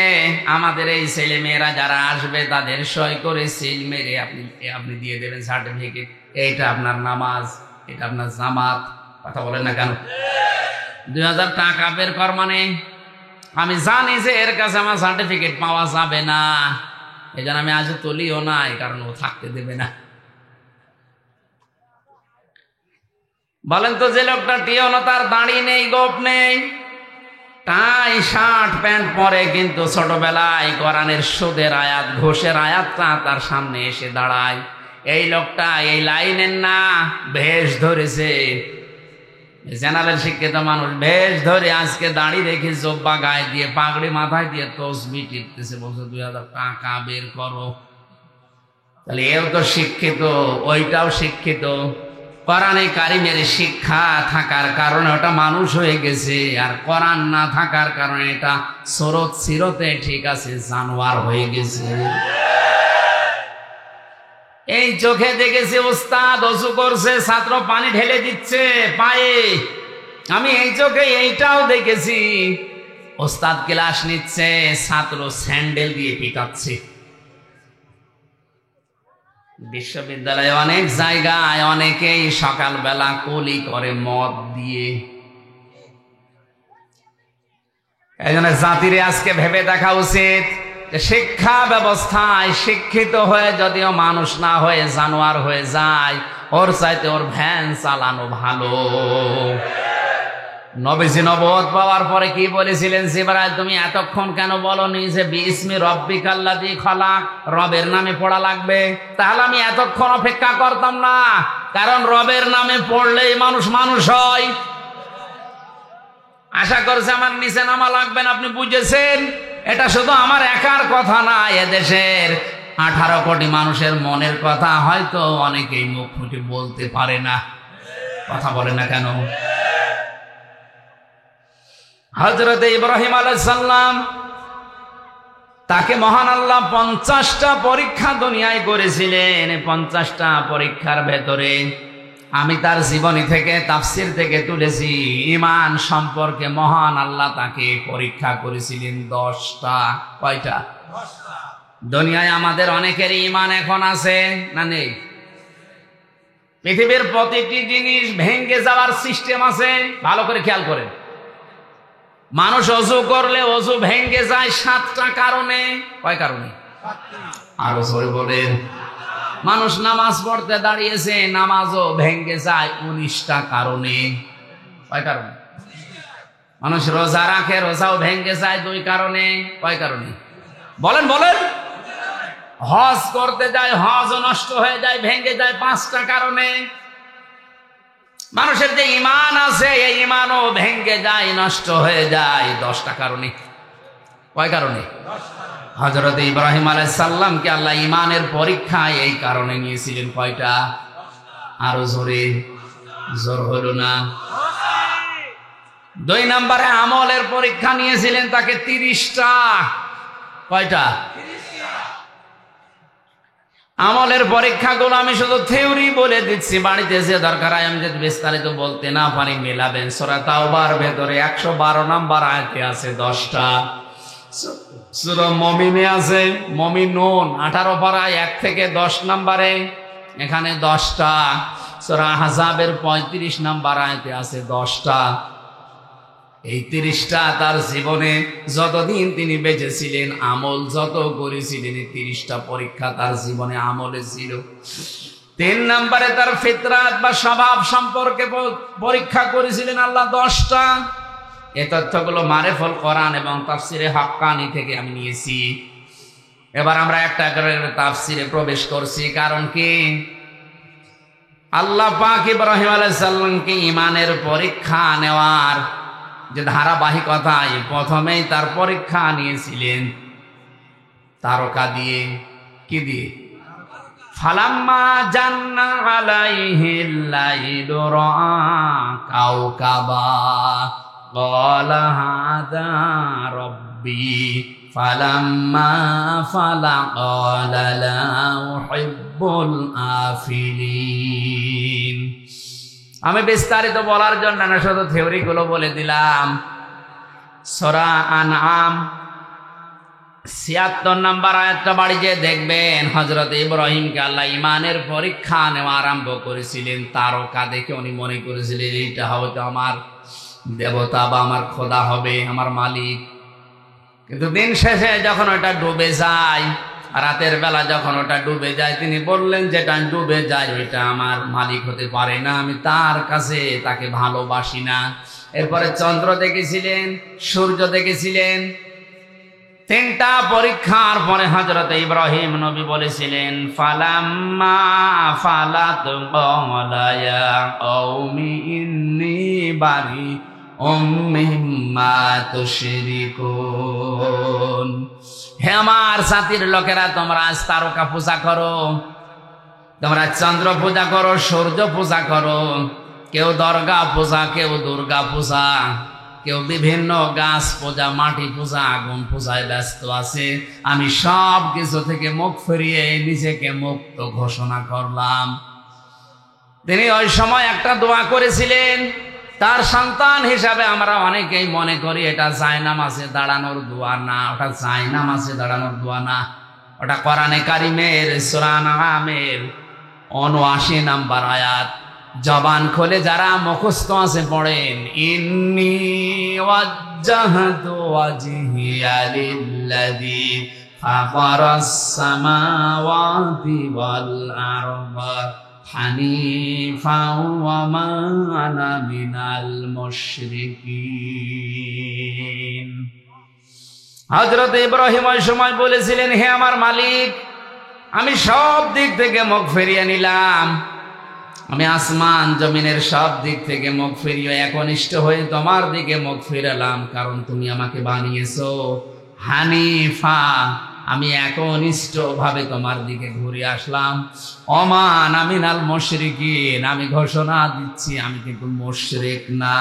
আমাদের এই ছেলে মেয়েরা যারা আসবে তাদের সই করে সিল মেরে আপনি দিয়ে দেবেন সার্টিফিকেট। এইটা আপনার নামাজ, এটা আপনার জামাত। কথা বলেন না কেন? 2000 টাকা বের কর মানে আমি জানি যে এর কাছে আমার সার্টিফিকেট পাওয়া যাবে না, এই জন্য আমি আজ তুলিও নাই, কারণ ও থাকতে দেবে না। বলেন তো, যে লোকটা টিয়নো, তার দাড়ি নেই, গোপ নেই, টাই শার্ট প্যান্ট পরে, কিন্তু ছোটবেলায় কোরআনের সুদের আয়াত ঘোষের আয়াতটা তার সামনে এসে দাঁড়ায়। এই লোকটা এই লাইনের না ভেষ ধরেছে, জেনারেল শিক্ষিত মানুষ ভেষ ধরে আজকে দাঁড়িয়ে রেখে জব্বা গায়ে দিয়ে পাগড়ি মাথায় দিয়ে তসবি টিপতেছে, বলছে 2000 টাকা বের করো। তাহলে এও তো শিক্ষিত, ওইটাও শিক্ষিত। কোরআনে কারিমের শিক্ষা থাকার কারণে ওটা মানুষ হয়ে গেছে, আর কোরআন না থাকার কারণে এটা সুরত সিরতে ঠিক আছে জানোয়ার হয়ে গেছে। এই চোখে দেখেছি ওস্তাদ ওযু করছে, ছাত্র পানি ঢেলে দিচ্ছে পায়ে। আমি এই চোখে এইটাও দেখেছি, ওস্তাদ ক্লাস নিচ্ছে, ছাত্র স্যান্ডেল দিয়ে পিটাচ্ছে। বিশ্ববিদ্যালয়ে অনেক জায়গায় অনেকেই সকালবেলা কুলি করে মদ দিয়ে। এই জন্য জাতিরে আজকে ভেবে দেখা উচিত যে শিক্ষা ব্যবস্থায় শিক্ষিত হয়ে যদিও মানুষ না হয়ে জানোয়ার হয়ে যায়, ওর চাইতে ওর ভ্যান চালানো ভালো। নবীজি নবুয়ত পাওয়ার পরে কি বলেছিলেন, জিবরাইল তুমি এতক্ষণ কেন বলনি যে বিসমি রব্বিকাল্লাযী খলাক, রবের নামে পড়া লাগবে? তাহলে আমি এতক্ষণ অপেক্ষা করতাম না, কারণ রবের নামে পড়লেই মানুষ মানুষ হয়। আশা করছে আমার নিচে নামা লাগবেন, আপনি বুঝেছেন? এটা শুধু আমার একার কথা না, এদেশের 18 কোটি মানুষের মনের কথা হয়তো অনেকেই মুখ ফুটে বলতে পারে না। কথা বলে না কেন? হযরত ইব্রাহিম আলাইহিস সালাম, তাকে মহান আল্লাহ 50টা পরীক্ষা দুনিয়ায় করেছিলেন। 50টা পরীক্ষার ভেতরে আমি তার জীবনী থেকে তাফসীর থেকে তুলেছি, ঈমান সম্পর্কে মহান আল্লাহ তাকে পরীক্ষা করেছিলেন 10টা। কয়টা? 10টা। দুনিয়ায় আমাদের অনেকের ঈমান এখন আছে না নেই? পৃথিবীর প্রতিটি জিনিস ভেঙে যাওয়ার সিস্টেম আছে, ভালো করে খেয়াল করেন। মানুষ ওযু করলে ওযু ভেঙে যায় 7টা কারণে। কয় কারণে? আরো জোরে বলেন। মানুষ নামাজ পড়তে দাঁড়িয়েছে, নামাজও ভেঙে যায় 19টা কারণে। কয় কারণে? মানুষ রোজা রাখে, রোজাও ভেঙে যায় 2 কারণে। কয় কারণে? বলেন বলেন। হজ করতে যায়, হজও নষ্ট হয়ে যায়, ভেঙে যায় 5টা কারণে। মানুষের যে ঈমান আছে, এই ঈমানও ভেঙে যায়, নষ্ট হয়ে যায় 10টা কারণে। কয় কারণে? হযরত ইব্রাহিম আলাইহিস সালামকে আল্লাহ ঈমানের পরীক্ষায় এই কারণে নিয়েছিলেন। কয়টা? আরো জোরে, জোর হলো না। 2 নম্বরে আমলের পরীক্ষা নিয়েছিলেন তাকে 30টা। কয়টা? আমলের পরীক্ষাগুলো আমি শুধু থিওরি বলে দিচ্ছি, বাড়িতে যে দরকার আমি যদি বিস্তারিত বলতে না পারি মেলাবেন। সূরা তাওবার ভেতরে 112 নম্বর আয়াতে আছে 10টা। সূরা মুমিনে আছে, মুমিনুন 18 পারায় 1 থেকে 10 নম্বরে, এখানে 10টা। সূরা আহজাবের 35 নম্বর আয়াতে আছে 10টা। এই 30টা তার জীবনে যতদিন তিনি বেঁচে ছিলেন, আমল যত করেছিলেন, এই 30টা পরীক্ষা তার জীবনে আমলে ছিল। 3 নম্বরে তার ফিতরাত বা স্বভাব সম্পর্কে পরীক্ষা করেছিলেন আল্লাহ 10টা। এই তথ্যগুলো মারেফুল কোরআন এবং তাফসিরে হাক্কানি থেকে আমি নিয়েছি। এবার আমরা একটা করে তাফসিরে প্রবেশ করছি। কারণ কি? আল্লাহ পাক ইব্রাহিম আলাইহিস সালামকে ঈমানের পরীক্ষা নেওয়ার যে ধারাবাহিকতা, প্রথমেই তার পরীক্ষা নিয়েছিলেন তারকা দিয়ে। কি দিয়ে? ফালাম্মা জান্না আলাইহিল লাইলু রাআ কাওকাবা ক্বালা হাযা রাব্বি ফালাম্মা ফালা ক্বালা লা উহিব্বুল আফিলিন। আমি বিস্তারিত বলার জন্য না, শুধু থিওরি গুলো বলে দিলাম। সূরা আনআম 76 নম্বর আয়াতটা বাড়ি যে দেখবেন, হযরত ইব্রাহিমকে আল্লাহ ঈমানের পরীক্ষা নেওয়া আরম্ভ করেছিলেন তারকা দেখে। উনি মনে করেছিলেন এইটা হয়তো আমার দেবতা বা আমার খোদা হবে, আমার মালিক। কিন্তু দিন শেষে যখন ওটা ডুবে যায়, রাতের বেলা যখন ওটা ডুবে যায়, তিনি বললেন যেটা ডুবে যায় ওইটা আমার মালিক হতে পারে না, আমি তার কাছে তাকে ভালোবাসি না। এরপরে চন্দ্র দেখেছিলেন, সূর্য দেখেছিলেন। তিনটা পরীক্ষার পরে হযরত ইব্রাহিম নবী বলেছিলেন, ফালাম্মা ফালাত ক্বালা ইয়া কওমি ইন্নী বারিউম মিম্মা তুশরিকুন। হে আমার জাতির লোকেরা, তোমরা আজ তারকা পূজা করো, তোমরা চন্দ্র পূজা করো, সূর্য পূজা করো, কেউ দরগা পূজা, কেউ দুর্গা পূজা, কেউ বিভিন্ন গাছ পূজা, মাটি পূজা, আগুন পূজায় ব্যস্ত আছে। আমি সব কিছু থেকে মুখ ফিরিয়ে নিজেকে মুক্ত ঘোষণা করলাম। তিনি ওই সময় একটা দোয়া করেছিলেন। তার সন্তান হিসাবে আমরা অনেকেই মনে করি এটা জায়নামাজে দাঁড়ানোর দোয়া না, ওটা জায়নামাজে দাঁড়ানোর দোয়া না, ওটা কোরআনে কারিমের সূরা আনআমের ৭৯ নম্বর আয়াত। জবান খুলে যারা মুখস্থ আছে পড়েন, ইন্নী ওয়াজ্জাহতু ওয়াজহিয়া লিল্লাযী ফাতারাস সামাওয়াতি ওয়াল আরদা হানিফাও ওয়া মা আনা মিনাল মুশরিকিন। হযরত ইব্রাহিম ওই সময় বলেছিলেন, হে আমার মালিক, আমি সব দিক থেকে মুখ ফিরিয়ে নিলাম, আমি আসমান জমিনের সব দিক থেকে মুখ ফিরিয়ে একনিষ্ঠ হয়ে তোমার দিকে মুখ ফিরালাম, কারণ তুমি আমাকে বানিয়েছো হানিফা। আমি একনিষ্ঠ ভাবে তোমার দিকে ঘুরে আসলাম। ওমান আমিনাল মুশরিকিন, আমি ঘোষণা দিচ্ছি আমি কিন্তু মুশরিক না।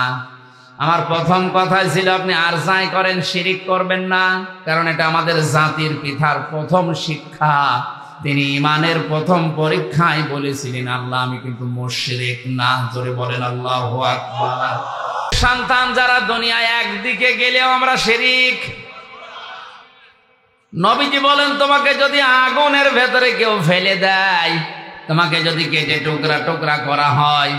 আমার প্রথম কথা ছিল আপনি আর যাই করেন শিরিক করবেন না, কারণ এটা আমাদের জাতির পিতার প্রথম শিক্ষা। তিনি ইমানের প্রথম পরীক্ষায় বলেছিলেন, আল্লাহ আমি কিন্তু মুশরিক না। জোরে বলেন আল্লাহু আকবার। সন্তান যারা দুনিয়ায় একদিকে গেলেও আমরা শিরিক। নবীজি বলেন, তোমাকে যদি আগুনের ভেতরে কেউ ফেলে দেয়, তোমাকে যদি কেটে টুকরা টুকরা করা হয়,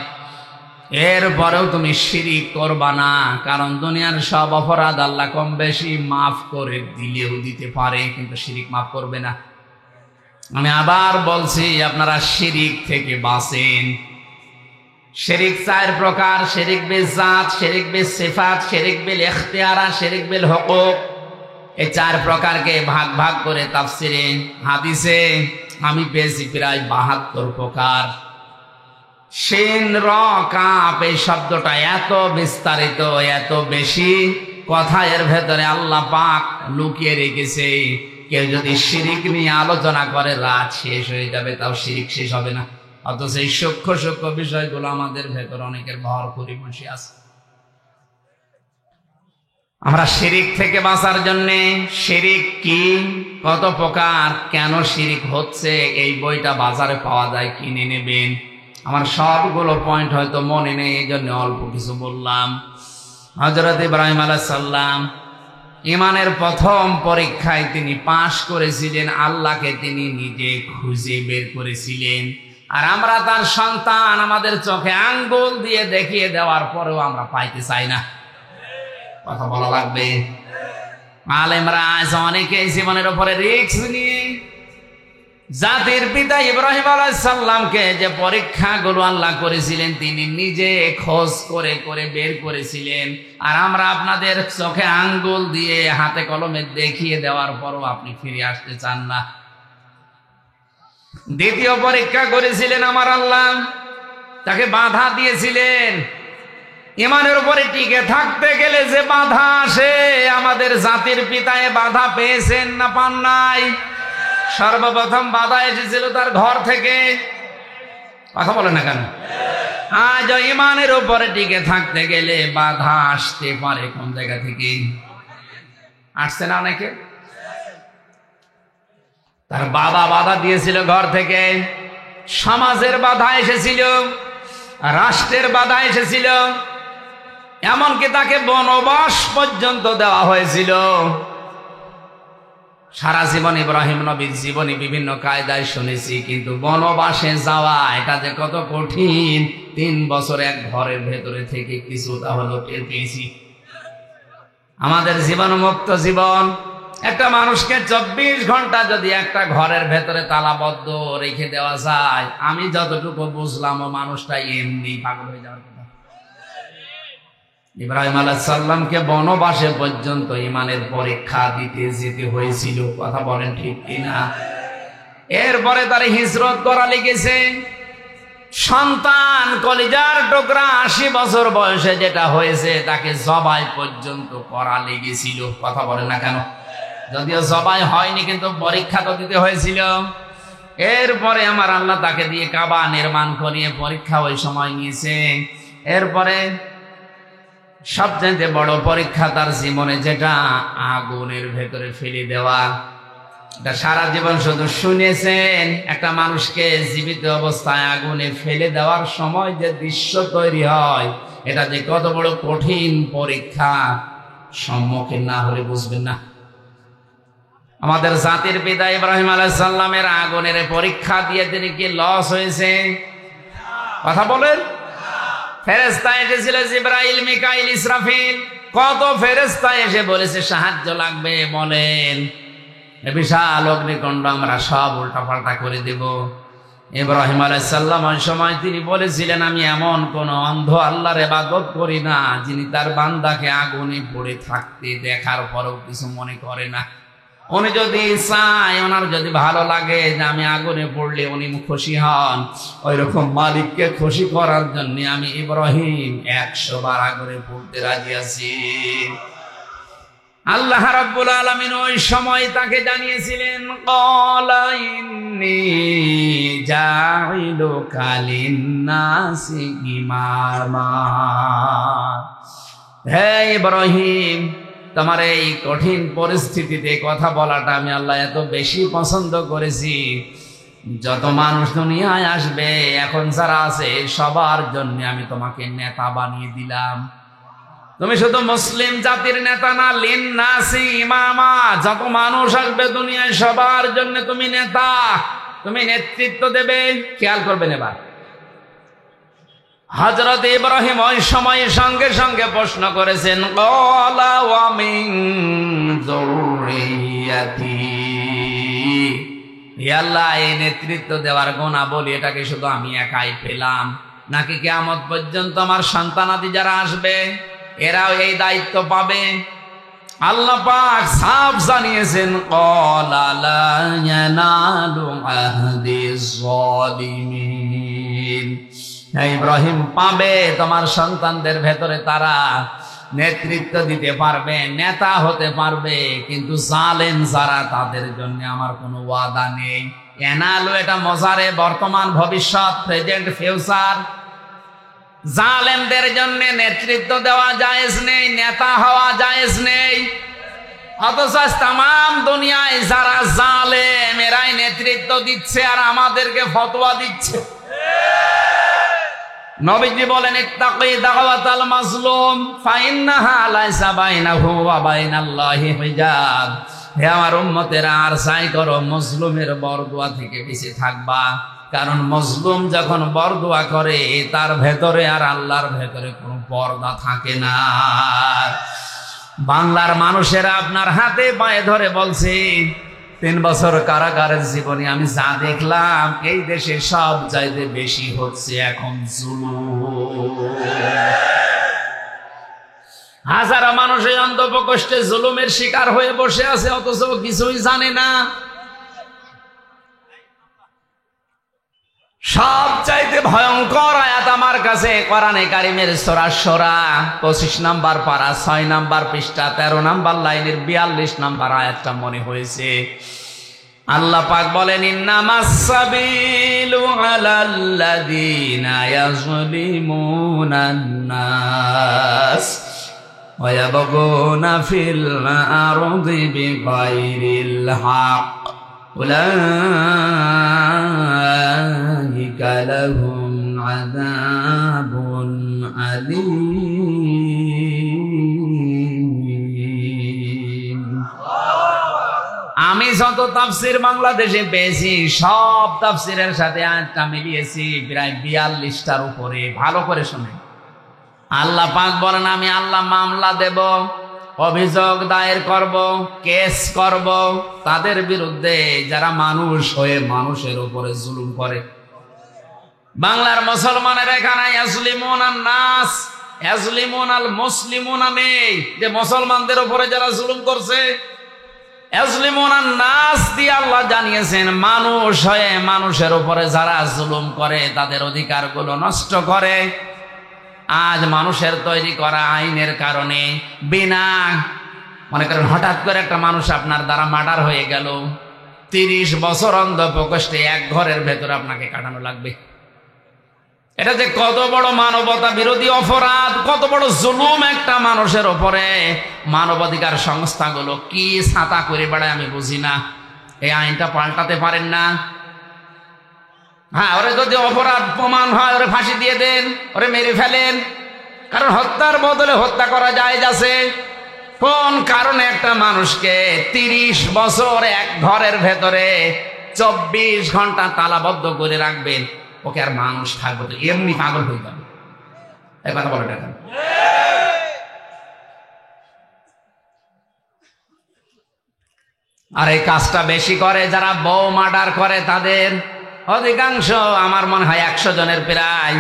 এরপরেও তুমি শিরিক করবা না, কারণ দুনিয়ার সব অপরাধ আল্লাহ কম বেশি মাফ করে দিলেও দিতে পারে, কিন্তু শিরিক মাফ করবে না। আমি আবার বলছি, আপনারা শিরিক থেকে বাঁচেন। শিরিক 4 প্রকার: শিরিক বিল জাত, শিরিক বিল সিফাত, শিরিক বিল ইখতিয়ারা, শিরিক বিল হুকুক। এই 4 প্রকারকে ভাগ ভাগ করে তাফসিরে হাদিসে আমি পেয়েছি প্রায় 72 প্রকার। শিন র কাফ এই শব্দটা এত বিস্তারিত, এত বেশি কথা এর ভেতরে আল্লাহ পাক লুকিয়ে রেখেছে। কেউ যদি শিরিক নিয়ে আলোচনা করে রাত শেষ হয়ে যাবে, তাও শিরিক শেষ হবে না। অথচ এই সূক্ষ্ম সূক্ষ্ম বিষয়গুলো আমাদের ভেতর অনেকের ভর করে বসে আছে। আমরা শিরিক থেকে বাঁচার জন্য, শিরিক কি, কত প্রকার, কেন শিরিক হচ্ছে, এই বইটা বাজারে পাওয়া যায়, কিনে নেবেন। আমার সবগুলো পয়েন্ট হয়তো মনে নেই, এই জন্য অল্প কিছু বললাম। হযরত ইব্রাহিম আলাইহিস সালাম ইমানের প্রথম পরীক্ষায় তিনি পাশ করেছিলেন, আল্লাহকে তিনি নিজে খুঁজে বের করেছিলেন। আর আমরা তার সন্তান, আমাদের চোখে আঙ্গুল দিয়ে দেখিয়ে দেওয়ার পরেও আমরা পাইতে চাই না। কথা বলা লাগবে। আলেমরা আজ অনেকে জীবনের উপরে রিস্ক নিয়ে জাতির পিতা ইব্রাহিম আলাইহিস সালামকে যে পরীক্ষাগুলো আল্লাহ করেছিলেন, তিনি নিজে খোঁজ করে করে বের করেছিলেন। আর আমরা আপনাদের চোখে আঙ্গুল দিয়ে হাতে কলমে দেখিয়ে দেওয়ার পরও আপনি ফিরে আসতে চান না। দ্বিতীয় পরীক্ষা করেছিলেন আমার আল্লাহ, তাকে বাধা দিয়েছিলেন। ইমানের উপরে টিকে থাকতে গেলে যে বাধা আসে, আমাদের জাতির পিতায় বাধা পেয়েছেন না পান নাই? সর্বপ্রথম বাধা এসেছিল তার ঘর থেকে। কথা বলে না কেন? আজ ইমানের উপরে টিকে থাকতে গেলে বাধা আসতে পারে কোন জায়গা থেকে? আসছে না অনেকে? তার বাবা বাধা দিয়েছিল ঘর থেকে, সমাজের বাধা এসেছিল, রাষ্ট্রের বাধা এসেছিল, এমনকি তাকে বনবাস পর্যন্ত দেওয়া হয়েছিল। সারা জীবন ইব্রাহিম নবীর জীবনে বিভিন্ন কায়দায় শুনেছি, কিন্তু বনবাসে যাওয়া এটা যে কত কঠিন, 3 বছর এক ঘরের ভেতরে থেকে কিছুটা হলো টের পেয়েছি। আমাদের জীবন মুক্ত জীবন, একটা মানুষকে 24 ঘন্টা যদি একটা ঘরের ভেতরে তালাবদ্ধ রেখে দেওয়া যায়, আমি যতটুকু বুঝলাম ও মানুষটা এমনি পাগল হয়ে যাওয়ার কথা। ইব্রাহিম আলাইহিস সালামকে বনবাসে পর্যন্ত ঈমানের পরীক্ষা দিতে যেতে হয়েছিল, কথা বলেন ঠিক কিনা? এরপরে তার হিজরত করা লেগেছে। সন্তান কলিজার টুকরা 80 বছর বয়সে যেটা হয়েছে তাকে জবাই পর্যন্ত করা লেগেছিল, কথা বলে না কেন? যদিও জবাই হয়নি কিন্তু পরীক্ষা তো দিতে হয়েছিল। এরপরে আমার আল্লাহ তাকে দিয়ে কাবা নির্মাণ করিয়ে পরীক্ষা ওই সময় নিয়েছে। এরপরে সবচেয়ে বড় পরীক্ষা তার জীবনে যেটা আগুনের ভেতরে ফেলে দেওয়া। এটা সারা জীবন শুধু শুনেছেন, একটা মানুষকে জীবিত অবস্থায় আগুনে ফেলে দেওয়ার সময় যে দৃশ্য তৈরি হয়, এটা যে কত বড় কঠিন পরীক্ষা সম্মুখীন না হলে বুঝবেন না। আমাদের জাতির পিতা ইব্রাহিম আলাইহিস সালামের আগুনের পরীক্ষা দিয়ে তিনি কি লস হয়েছে? কথা বলেন। ফেরেশতা এসেছিল, জিবরাইল, মিকাইল, ইসরাফিল, কত ফেরেশতা এসে বলেছে সাহায্য লাগবে, বলেন। বিশাল অগ্নিকুণ্ড আমরা সব উল্টাপাল্টা করে দেব। ইব্রাহিম আলাইহিস সালাম ওই সময় তিনি বলেছিলেন, আমি এমন কোন অন্ধ আল্লাহর ইবাদত করি না যিনি তার বান্দাকে আগুনে পড়ে থাকতে দেখার পরেও কিছু মনে করে না। উনি যদি চায়, ওনার যদি ভালো লাগে যে আমি আগুনে পড়লে উনি খুশি হন, ওই রকম মালিককে খুশি করার জন্য আমি ইব্রাহিম 100 বার আগুনে পড়তে রাজি আছি। আল্লাহ রাব্বুল আলামিন ওই সময় তাকে জানিয়েছিলেন, ক্বালা ইন্নী জাইলুকা লিন্নাসি ইমামা। হে ইব্রাহিম, তোমার এই কঠিন পরিস্থিতিতে কথা বলাটা আমি আল্লাহ এত বেশি পছন্দ করেছি। যত মানুষ দুনিয়ায় আসবে এখন যারা আছে সবার জন্য আমি তোমাকে নেতা বানিয়ে দিলাম। তুমি শুধু মুসলিম জাতির নেতা না, লিন্নাসি ইমামা, যত মানুষ আসবে দুনিয়ায় সবার জন্য তুমি নেতা, তুমি নেতৃত্ব দেবে। খেয়াল করবেন এবার, হযরত ইব্রাহিম ওই সময় সঙ্গে সঙ্গে প্রশ্ন করেছেন, ক্বালা ওয়া মিন যুররিয়াতি। হে আল্লাহ, এই নেতৃত্ব দেওয়ার গুণাবলী এটাকে শুধু আমি একাই পেলাম নাকি কিয়ামত পর্যন্ত আমার সন্তানাদি যারা আসবে এরাও এই দায়িত্ব পাবে? আল্লাহ পাক সাফ জানিয়েছেন, ক্বালা লা ইয়ানালু আহদিজ যালিমিন। ইব্রাহিম, পাবে তোমার সন্তানদের ভেতরে তারা নেতৃত্ব দিতে পারবে, নেতা হতে পারবে, কিন্তু জালেম যারা তাদের জন্য আমার কোনো ওয়াদা নেই। এনালু এটা মজারে বর্তমান, ভবিষ্যৎ, প্রেজেন্ট, ফিউচার। জালেমদের জন্য নেতৃত্ব দেওয়া জায়েজ নেই, নেতা হওয়া জায়েজ নেই। অথচ তামাম দুনিয়ায় যারা জালেম এরাই নেতৃত্ব দিচ্ছে আর আমাদেরকে ফতোয়া দিচ্ছে। নবীজি বলেন, ইত্তাকি দাওয়াতাল মাজলুম ফাইন্নাহা লাইসা বাইনাহু ওয়া বাইনাল্লাহি হিজাব। হে আমার উম্মতেরা, আর চাই করো মজলুমের বরদোয়া থেকে বেঁচে থাকবা, কারণ মজলুম যখন বরদোয়া করে তার ভেতরে আর আল্লাহর ভেতরে কোনো পর্দা থাকে না। বাংলার মানুষেরা আপনার হাতে পায়ে ধরে বলছে, 3 বছর কারাগারের জীবনে আমি যা দেখলাম এই দেশে সব চাইতে বেশি হচ্ছে এখন জুলুম। হাজারো মানুষ এই অন্তঃপ্রকোষ্ঠে জুলুমের শিকার হয়ে বসে আছে, অথচ কিছুই জানে না। সব চাইতে ভয়ঙ্কর আয়াত আমার কাছে কোরআনে কারিমের সূরা শূরা 25 নম্বর পারা 6 নম্বর পৃষ্ঠা 13 নম্বর লাইনের 42 নম্বর আয়াতটা মনে হয়েছে। আল্লাহ পাক বলেন, ইন্নামাস সাবিলু আলাল্লাযীনা ইয়াযলিমুনান নাস ওয়া ইয়াবগুনা ফিল আরদি বিগাইরিল হক উলাইকা লাহুম আযাবুন আলীম। আমি যত তাফসীর বাংলাদেশে পেয়েছি সব তাফসীরের সাথে আয়াতটা মিলিয়েছি, প্রায় 42টার উপরে। ভালো করে শুনে, আল্লাহ পাক বলেন, আমি আল্লাহ মামলা দেব, অভিযোগ দায়ের করব, কেস করব তাদের বিরুদ্ধে যারা মানুষ হয়ে মানুষের উপরে জুলুম করে। বাংলার মুসলমানের এখানে ইয়াজলিমুনান নাস, ইয়াজলিমুন আল মুসলিমুনা নেই, যে মুসলমানদের উপরে যারা জুলুম করছে। ইয়াজলিমুন আন নাস দিয়ে আল্লাহ জানিয়েছেন, মানুষ হয়ে মানুষের উপরে যারা জুলুম করে, তাদের অধিকারগুলো নষ্ট করে। আজ মানুষের তৈরি করা আইনের কারণে বিনা, মনে করেন হঠাৎ করে একটা মানুষ আপনার দ্বারা মার্ডার হয়ে গেল, 30 বছর অন্ধ প্রকোষ্ঠে এক ঘরের ভেতরে আপনাকে কাটানো লাগবে। এটা যে কত বড় মানবতা বিরোধী অপরাধ, কত বড় জুলুম একটা মানুষের উপরে। মানবাধিকার সংস্থাগুলো কি ছাতা করে বেড়ায় আমি বুঝি না। এই আইনটা পাল্টাতে পারেন না? হ্যাঁ, ওরে যদি অপরাধ প্রমাণ হয় ওরে ফাঁসি দিয়ে দেন, ওরে মেরে ফেলেন, কারণ হত্যার বদলে হত্যা করা যায় আছে। কোন কারণে একটা মানুষকে 30 বছর এক ঘরের ভেতরে 24 ঘন্টা তালাবদ্ধ করে রাখবেন? ওকে আর মানুষ থাকবে তো এমনি পাগল হয়ে যাবে। এই কথা বলে দেখেন। আর এই কাজটা বেশি করে যারা বউ মার্ডার করে, তাদের অধিকাংশ আমার মনে হয় 100 জনের প্রায়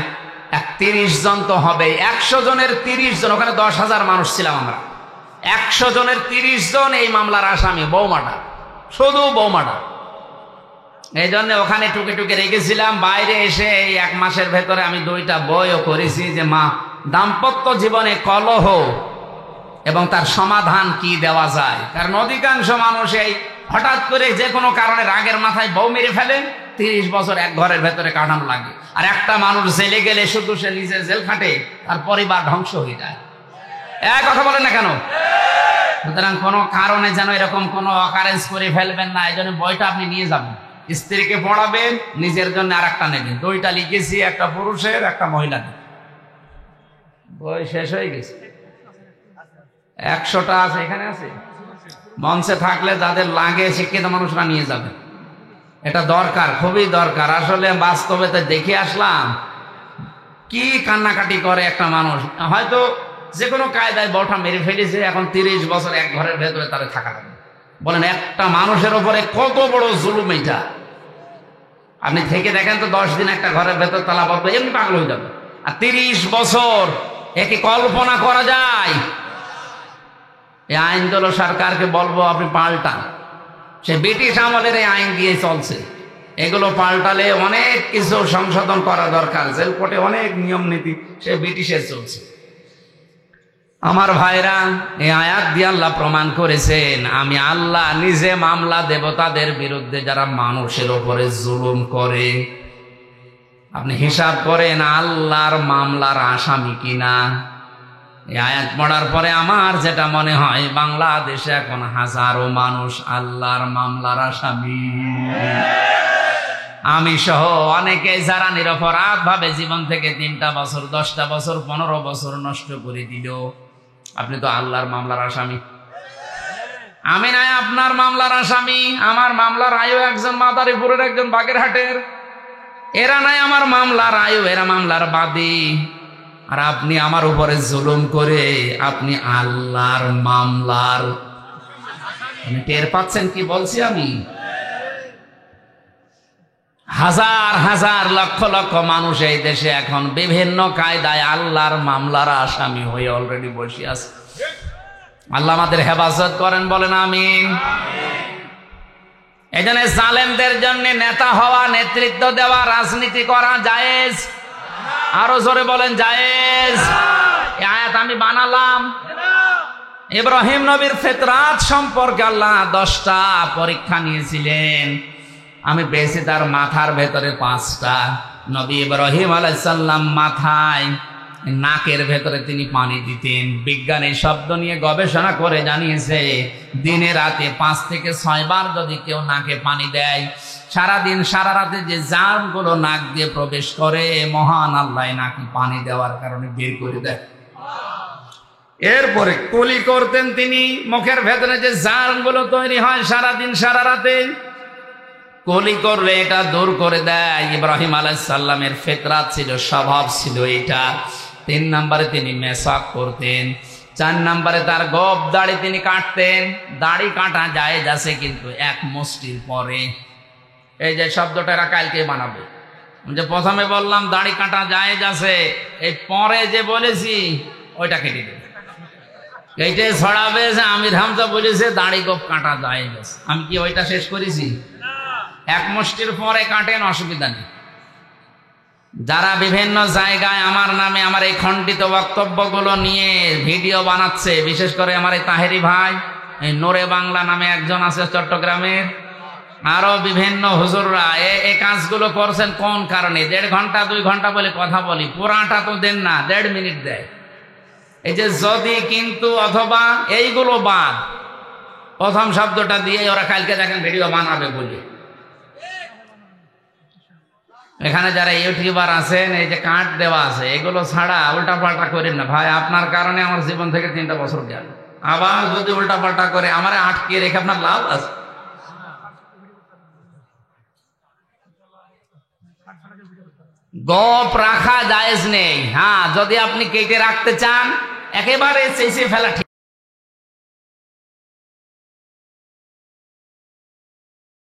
30 জন তো হবে। 100 জনের 30 জন, ওখানে 10,000 মানুষ ছিলাম আমরা। 100 জনের 30 জন এই মামলার আসামি, বউ মার্ডার, শুধু বউ মার্ডার। এই জন্য ওখানে টুকে টুকে রেখেছিলাম। বাইরে এসে এই 1 মাসের ভেতরে আমি 2টা বইও করেছি, যে মা দাম্পত্য জীবনে কলহ এবং তার সমাধান কি দেওয়া যায়। কারণ অধিকাংশ মানুষ এই হঠাৎ করে যে কোনো কারণে রাগের মাথায় বউ মেরে ফেলে, 30 বছর এক ঘরের ভেতরে কাটানো লাগে। আর একটা মানুষ জেলে গেলে শুধু সে নিজের জেল খাটে, তার পরিবার ধ্বংস হয়ে যায়। এক কথা বলেন না কেন? সুতরাং কোনো কারণে যেন এরকম কোনো অকারেন্স করে ফেলবেন না। এই জন্য বইটা আপনি নিয়ে যাবেন, স্ত্রীকে পড়াবেন, নিজের জন্য আর একটা নেবেন। 2টা লিখেছি, একটা পুরুষের একটা মহিলাদের। বই শেষ হয়ে গেছে, 100টা আছে, এখানে আছে। মঞ্চে থাকলে যাদের লাগে শিক্ষিত মানুষরা নিয়ে যাবে। এটা দরকার, খুবই দরকার। আসলে বাস্তবে তো দেখে আসলাম কি কান্নাকাটি করে একটা মানুষ। হয়তো যে কোনো কায়দায় বউটা মেরে ফেলেছে, এখন 30 বছর এক ঘরের ভেতরে তারা থাকা যাবে। বলেন একটা মানুষের উপরে কত বড় জুলুম এটা। আপনি থেকে দেখেন তো, 10 দিন একটা ঘরের ভেতর তালাবদ্ধ, এমনি পাগল হয়ে যাবে। আর 30 বছর, একে কল্পনা করা যায়? এই আইনগুলো সরকারকে বলবো আপনি পাল্টান। সে ব্রিটিশ আমলের এই আইন দিয়ে চলছে, এগুলো পাল্টালে অনেক কিছু সংশোধন করা দরকার। জেল কোর্টে অনেক নিয়ম নীতি সে ব্রিটিশের চলছে। আমার ভাইরা, এই আয়াত দিয়ে আল্লাহ প্রমাণ করেছেন, আমি আল্লাহ নিজে মামলা দেব তাদের বিরুদ্ধে যারা মানুষের উপরে জুলুম করে। আপনি হিসাব করেন আল্লাহর মামলার আসামি কিনা। এই আয়াত পড়ার পরে আমার যেটা মনে হয়, বাংলাদেশে এখন হাজারো মানুষ আল্লাহর মামলার আসামি। আমি সহ অনেকে যারা নিরপরাধ ভাবে জীবন থেকে 3টা বছর, 10টা বছর, 15 বছর নষ্ট করে দিল, আপনি তো আল্লাহর মামলার আসামি। আমি নাই আপনার মামলার আসামি। আমার মামলার আয়ু একজন মাদারীপুরের, একজন বাগেরহাটের। এরা নাই আমার মামলার আয়ু, এরা মামলার বাদী। আর আপনি আমার উপরে জুলুম করে আপনি আল্লাহর মামলার। আপনি টের পাচ্ছেন কি বলছি আমি? হাজার হাজার লক্ষ লক্ষ মানুষ এই দেশে এখন বিভিন্ন কায়দায় আল্লাহর মামলার আসামি হয়ে অলরেডি বসে আছে। আল্লাহ আমাদের হেফাজত করেন, বলেন আমিন। এই জন্য জালেমদের জন্য নেতা হওয়া, নেতৃত্ব দেওয়া, রাজনীতি করা জায়েজ। আরো জোরে বলেন জায়েজ। এই আয়াত আমি বানালাম। ইব্রাহিম নবীর ফিতরাত সম্পর্কে আল্লাহ 10টা পরীক্ষা নিয়েছিলেন। আমি পেয়েছি তার মাথার ভেতরে 5টা। নবী ইব্রাহিম আলাইহিস সালাম মাথায়, নাকের ভেতরে তিনি পানি দিতেন। বিজ্ঞানী শব্দ নিয়ে গবেষণা করে জানিয়েছে, দিনে রাতে 5 থেকে 6 বার যদি কেউ নাকে পানি দেয়, সারাদিন সারা রাতে যে জার্মগুলো নাক দিয়ে প্রবেশ করে, মহান আল্লাহ নাকি পানি দেওয়ার কারণে বের করে দেয়। এরপরে কুলি করতেন তিনি, মুখের ভেতরে যে জার্মগুলো তৈরি হয় সারাদিন সারা রাতে, কুলি করলে এটা দূর করে দেয়। ইব্রাহিম আলাইহিস সালামের ফিতরাত ছিল, স্বভাব ছিল এটা। 3 নম্বরে তিনি মেসাক করতেন। 4 নম্বরে তার গোঁফ দাড়ি তিনি কাটতেন। দাড়ি কাটা জায়েজ আছে, কিন্তু 1 মুষ্টির পরে। এই যে শব্দটা এরা কালকে বানাবে, যে প্রথমে বললাম দাড়ি কাটা জায়েজ আছে, এই পরে যে বলেছি ওইটা কেটে দেবে, কেটে ছড়াবে যে আমির হামজা বলেছে দাড়ি গোপ কাটা জায়েজ আছে। আমি কি ওইটা শেষ করেছি? এক মুষ্টির পরে কাটেন, অসুবিধা নেই। যারা বিভিন্ন জায়গায় আমার নামে আমার এই খণ্ডিত বক্তব্যগুলো নিয়ে ভিডিও বানাচ্ছে, বিশেষ করে আমার এই তাহেরি ভাই, এই নোরে বাংলা নামে একজন আছে চট্টগ্রামের, আরো বিভিন্ন হুজুররা এই কাজগুলো করছেন কোন কারণে? 1.5 ঘন্টা 2 ঘন্টা বলে কথা বলি, পুরাটা তো দেন না, 1.5 মিনিট দেয়। এই যে যদি, কিন্তু, অথবা এইগুলো বাদ, প্রথম শব্দটা দিয়ে ওরা কালকে দেখেন ভিডিও বানাবে বলে। এখানে যারা ইউটিউবার আছেন, এই যে কাট দেওয়া আছে, এগুলো ছাড়া উল্টা পাল্টা করেন না ভাই। আপনার কারণে আমার জীবন থেকে 3টা বছর গেল। আবার যদি উল্টা পাল্টা করে আমারে আটকে রেখে আপনার লাভ আছে? গোপ রাখা জায়েজ নেই। হ্যাঁ, যদি আপনি কেটে রাখতে চান, একেবারে চেঁচিয়ে ফেলা ঠিক।